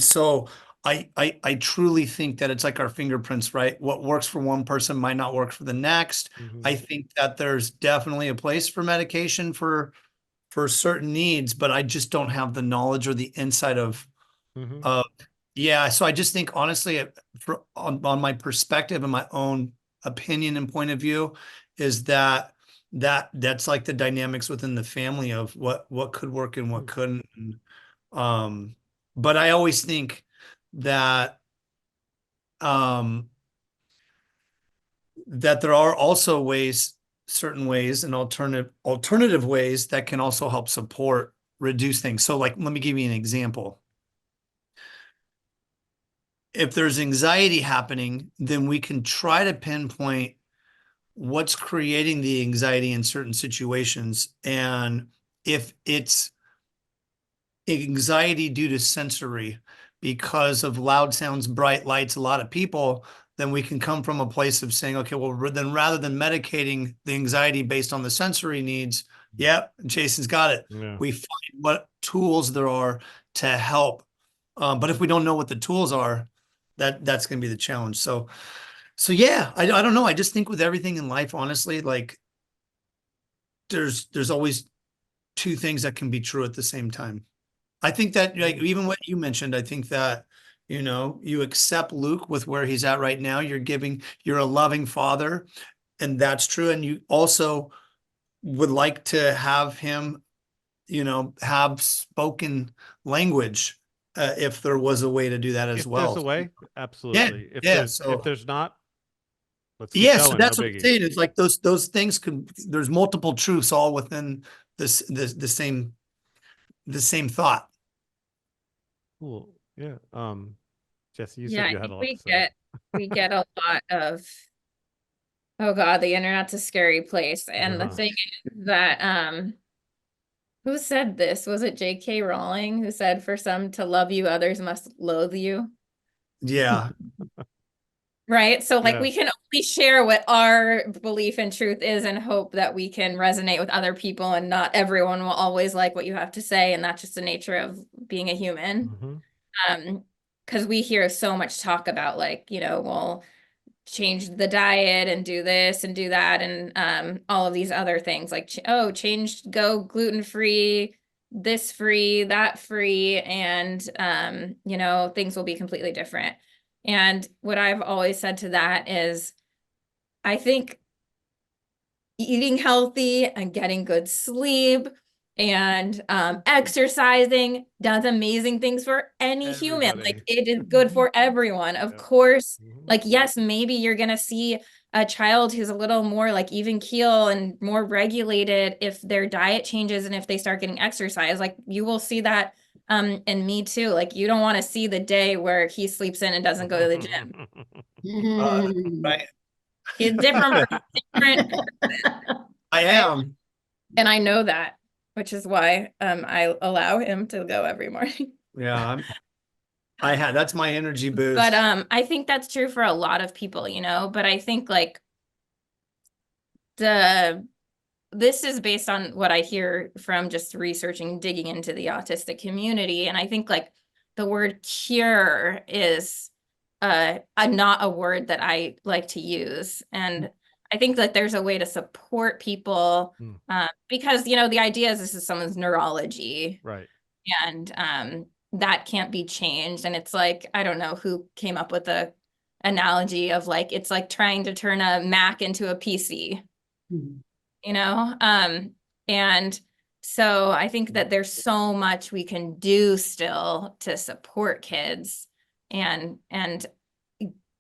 so I truly think that it's like our fingerprints, right? What works for one person might not work for the next. Mhm. I think that there's definitely a place for medication for certain needs, but I just don't have the knowledge or the insight of Mhm. yeah. So I just think, honestly, on my perspective and my own opinion and point of view, is that's like the dynamics within the family of what could work and what couldn't. But I always think that that there are also certain ways and alternative ways that can also help support reduce things. So like, let me give you an example. If there's anxiety happening, then we can try to pinpoint what's creating the anxiety in certain situations. And if it's anxiety due to sensory because of loud sounds, bright lights, a lot of people, then we can come from a place of saying, okay, well, then rather than medicating the anxiety based on the sensory needs, yep, Jayson's got it. Yeah. We find what tools there are to help. But if we don't know what the tools are, that's going to be the challenge. So yeah, I don't know. I just think with everything in life, honestly, like there's always two things that can be true at the same time. I think that, like, even what you mentioned, I think that, you know, you accept Luke with where he's at right now. You're a loving father, and that's true. And you also would like to have him, you know, have spoken language, if there was a way to do that as If well. there's a way, absolutely. If there's not, let's keep Yeah, going, so that's no what I'm biggie. saying. It's like those things there's multiple truths all within the same thought. Cool. Yeah. Jessie, you Yeah, said I you had a think lot to say. we get a lot of, oh God, the internet's a scary place. And the Uh-huh. thing is that who said this? Was it J.K. Rowling who said, for some to love you, others must loathe you? Yeah. Right. So like Yeah. we can only share what our belief and truth is and hope that we can resonate with other people, and not everyone will always like what you have to say. And that's just the nature of being a human. Mhm. Because we hear so much talk about, like, you know, we'll change the diet and do this and do that, and all of these other things, like go gluten-free, this free, that free, and you know, things will be completely different. And what I've always said to that is, I think eating healthy and getting good sleep and exercising does amazing things for any human. Like, Everybody. it is good for everyone. Of Yep. course, Mhm. like, yes, maybe you're gonna see a child who's a little more like even keel and more regulated if their diet changes and if they start getting exercise. Like, you will see that in me too. Like, you don't want to see the day where he sleeps in and doesn't go to the gym. Right. He's different different. I am. And I know that, which is why I allow him to go every morning. Yeah. That's my energy boost. But I think that's true for a lot of people, you know, but I think like this is based on what I hear from just researching, digging into the autistic community. And I think like the word cure is not a word that I like to use. And I think that there's a way to support people because, you know, the idea is this is someone's neurology. Right. And that can't be changed. And it's like, I don't know who came up with the analogy of like, it's like trying to turn a Mac into a PC. You know, and so I think that there's so much we can do still to support kids, and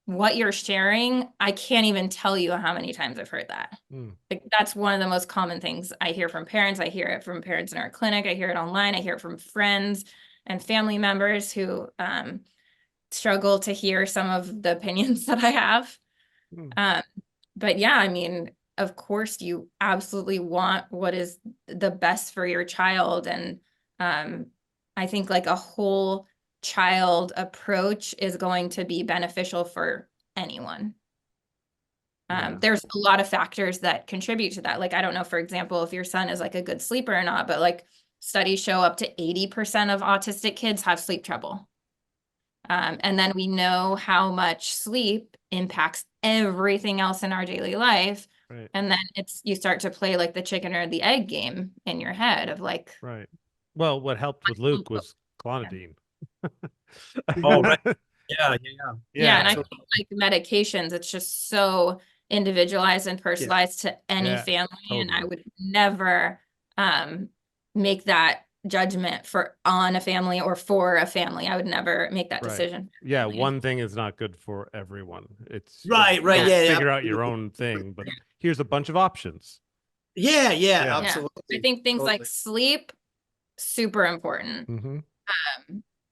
what you're sharing, I can't even tell you how many times I've heard that. Like, that's one of the most common things I hear from parents. I hear it from parents in our clinic. I hear it online. I hear it from friends and family members who struggle to hear some of the opinions that I have. But yeah, I mean, of course, you absolutely want what is the best for your child. And I think like a whole child approach is going to be beneficial for anyone. There's a lot of factors that contribute to that. Like, I don't know, for example, if your son is like a good sleeper or not, but like studies show up to 80% of autistic kids have sleep trouble. And then we know how much sleep impacts everything else in our daily life. Right. And then you start to play like the chicken or the egg game in your head of like. Right. Well, what helped with Luke was clonidine. Oh, right. Yeah. Yeah, and I think like medications, it's just so individualized and personalized to any family. Totally. And I would never make that judgment on a family or for a family. I would never make that decision. Yeah, one thing is not good for everyone. It's right. Yeah. Figure out your own thing, but here's a bunch of options. Yeah, absolutely. I think things like sleep, super important. Mm-hmm.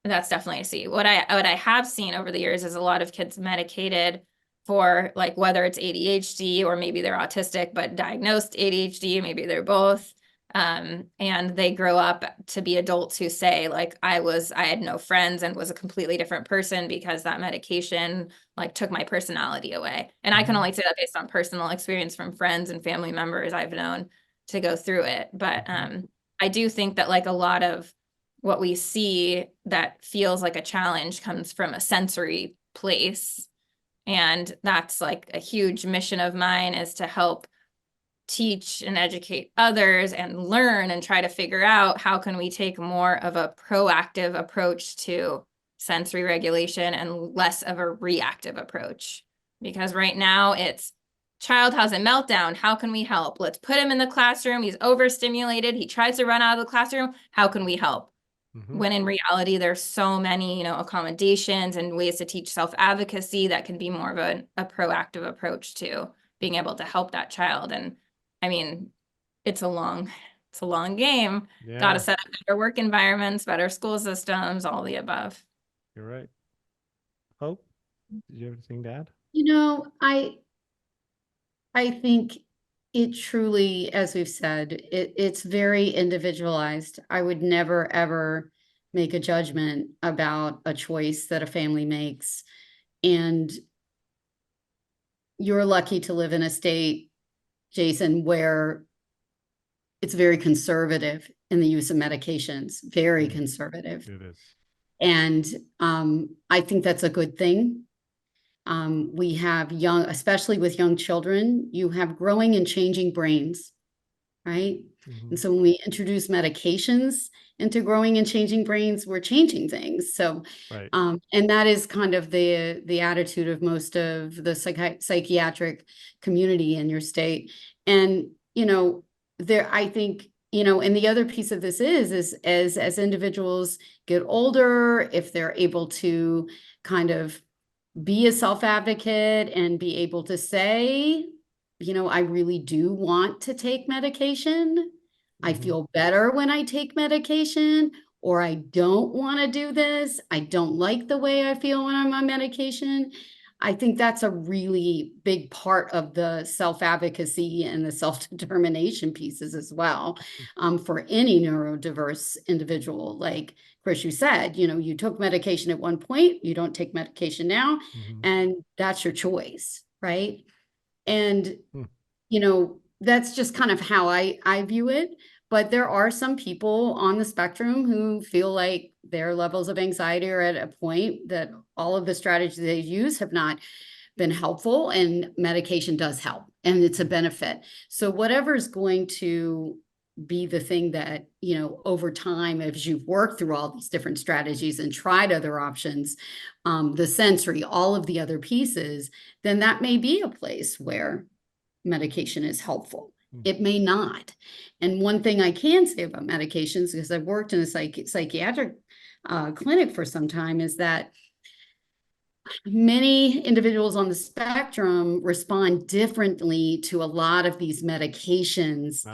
That's definitely a C. What I have seen over the years is a lot of kids medicated for, like, whether it's ADHD or maybe they're autistic, but diagnosed ADHD, maybe they're both. And they grow up to be adults who say, like, I had no friends and was a completely different person because that medication, like, took my personality away. And I can only say that based on personal experience from friends and family members I've known to go through it. But I do think that, like, a lot of what we see that feels like a challenge comes from a sensory place. And that's, like, a huge mission of mine, is to help teach and educate others and learn and try to figure out how can we take more of a proactive approach to sensory regulation and less of a reactive approach. Because right now it's, child has a meltdown, how can we help? Let's put him in the classroom, he's overstimulated, he tries to run out of the classroom, how can we help? When in reality, there's so many, accommodations and ways to teach self-advocacy that can be more of a proactive approach to being able to help that child. And I mean, it's a long game. Yeah, Got to set up better work environments, better school systems, all the above. you're right. Hope, did you have anything to add? I think it truly, as we've said, it's very individualized. I would never, ever make a judgment about a choice that a family makes. And you're lucky to live in a state, Jayson, where it's very conservative in the use of medications, very conservative. It is. And I think that's a good thing. We have especially with young children, you have growing and changing brains, right? And so when we introduce medications into growing and changing brains, we're changing things. So, Right. and that is kind of the attitude of most of the psychiatric community in your state. And, I think, and the other piece of this is as individuals get older, if they're able to kind of be a self-advocate and be able to say, I really do want to take medication. I feel better when I take medication, or I don't want to do this. I don't like the way I feel when I'm on medication. I think that's a really big part of the self-advocacy and the self-determination pieces as well, for any neurodiverse individual. Like Chris, you said, you took medication at one point, you don't take medication now, and that's your choice, right? And, that's just kind of how I view it. But there are some people on the spectrum who feel like their levels of anxiety are at a point that all of the strategies they use have not been helpful, and medication does help, and it's a benefit. So whatever's going to be the thing that, over time, as you've worked through all these different strategies and tried other options, the sensory, all of the other pieces, then that may be a place where medication is helpful. It may not. And one thing I can say about medications, because I've worked in a psychiatric clinic for some time, is that many individuals on the spectrum respond differently to a lot of these medications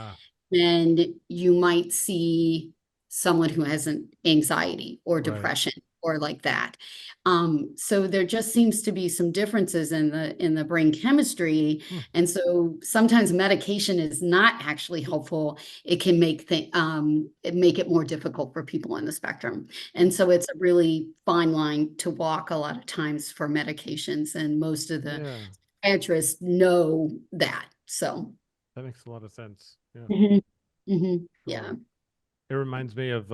than you might see someone who has an anxiety or depression or like that. So there just seems to be some differences in the brain chemistry. And so sometimes medication is not actually helpful. It can make it more difficult for people on the spectrum. And so it's a really fine line to walk a lot of times for medications. And most of the psychiatrists know that. So that makes a lot of sense. Yeah. Yeah. It reminds me of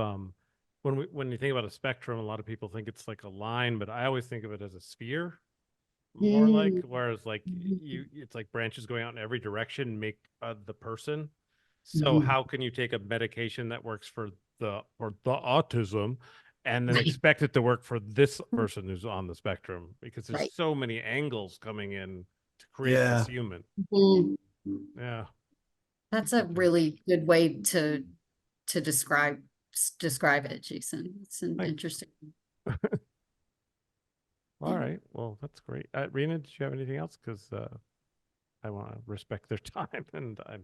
when you think about a spectrum, a lot of people think it's like a line, but I always think of it as a sphere, more like, whereas like it's like branches going out in every direction make the person. So how can you take a medication that works for the autism and then expect it to work for this person who's on the spectrum? Because there's so many angles coming in to create this human. Yeah. That's a really good way to describe it, Jayson. It's an interesting. All right. Well, that's great. Rena, did you have anything else? Because I want to respect their time, and I'm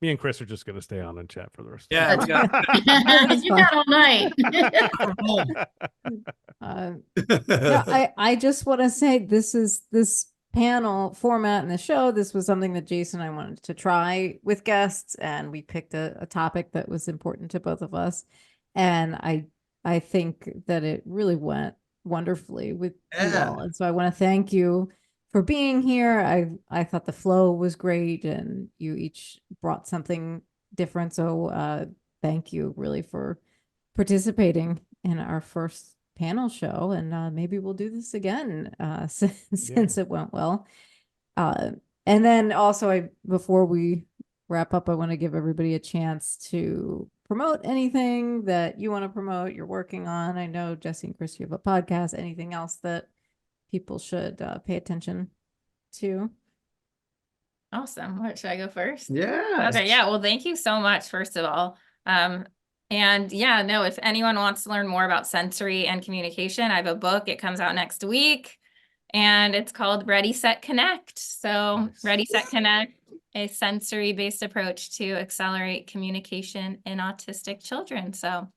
Me and Chris are just going to stay on and chat for the rest. Yeah, of we the got- You got all night. Yeah, I just want to say this panel format in the show. This was something that Jayson and I wanted to try with guests, and we picked a topic that was important to both of us. And I think that it really went wonderfully with you Yeah. all. And so I want to thank you for being here. I thought the flow was great, and you each brought something different. So thank you really for participating in our first panel show, and maybe we'll do this again since it went well. And then also, before we wrap up, I want to give everybody a chance to promote anything that you want to promote, you're working on. I know Jessie and Chris, you have a podcast. Anything else that people should pay attention to? Awesome. What, should I go first? Yeah. Okay, yeah. Well, thank you so much, first of all. And yeah, no, if anyone wants to learn more about sensory and communication, I have a book. It comes out next week, and it's called Ready, Set, Connect. So Nice. Ready, Set, Connect, a sensory-based approach to accelerate communication in autistic children. So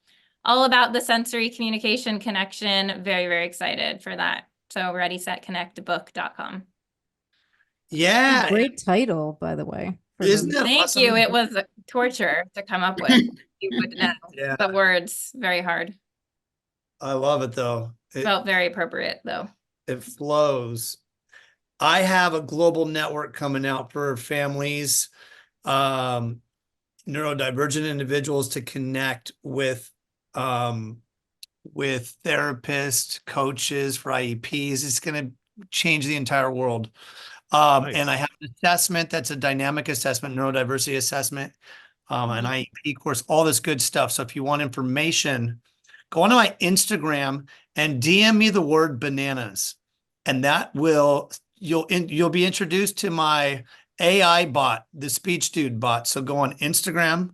all about the sensory communication connection. Very, very excited for that. So readysetconnectbook.com. Yeah. Great title, by the way. for Isn't the- it Thank awesome? you. It was torture to come up with. You would know Yeah. the words. Very hard. I love it though. Felt very appropriate though. It flows. I have a global network coming out for families, neurodivergent individuals to connect with therapists, coaches for IEPs. It's going to change the entire world. Nice. And I have an assessment that's a dynamic assessment, neurodiversity assessment, an IEP course, all this good stuff. So if you want information, go onto my Instagram and DM me the word bananas, and that will, you'll be introduced to my AI bot, the speech dude bot. So go on Instagram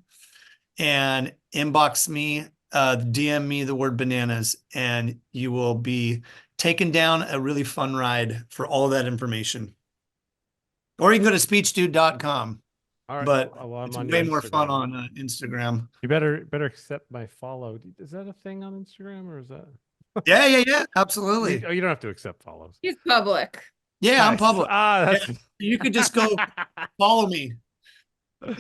and inbox me, DM me the word bananas, and you will be taken down a really fun ride for all of that information. Or you can go to speechdude.com. All right. But well, I'm it's on way your more fun Instagram. on Instagram. You better accept my follow. Is that a thing on Instagram, or is that? Yeah, absolutely. Oh, you don't have to accept follows. He's public. Yeah, I'm Nice. public. That's You could just go follow me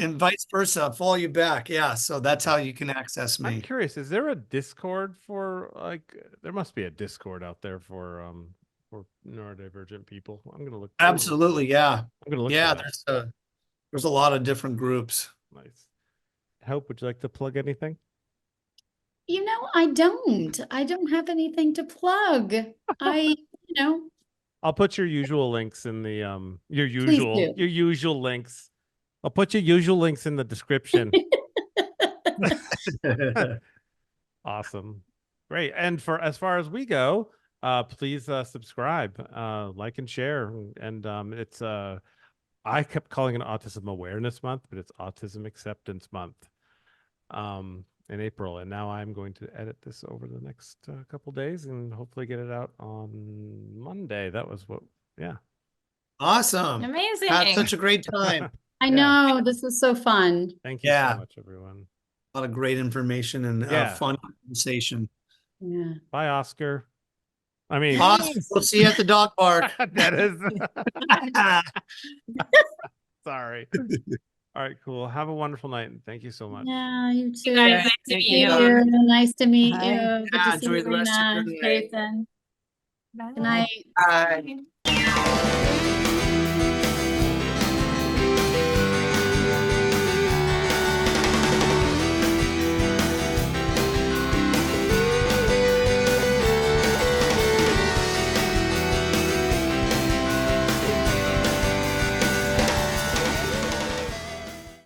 and vice versa, follow you back. Yeah, so that's how you can access I'm me. curious. Is there a Discord for there must be a Discord out there for neurodivergent people. I'm gonna look. Absolutely, yeah. I'm gonna look. Yeah, for that. there's a lot of different groups. Nice. Hope, would you like to plug anything? You know, I don't have anything to plug. I'll put your usual links in the your do. usual links. I'll put your usual links in the description. Awesome. Great. And for as far as we go, please subscribe, like and share. And it's I kept calling it Autism Awareness Month, but it's Autism Acceptance Month in April. And now I'm going to edit this over the next couple days and hopefully get it out on Monday. That was yeah. Awesome. Amazing. Had such a great time. I Yeah. know, this was so fun. Thank you Yeah. so much, everyone. A lot of great information and Yeah. fun conversation. Yeah. Bye, Oscar. I mean, Awesome. We'll see you at the dog park. that is sorry. All right, cool. Have a wonderful night, and thank you so much. Yeah, you too. Guys, nice to meet you. Thank you. Nice to meet Hi. you. Good Yeah, to see enjoy you, the rest of Rena, your night. Jayson. Bye. Good night. Bye.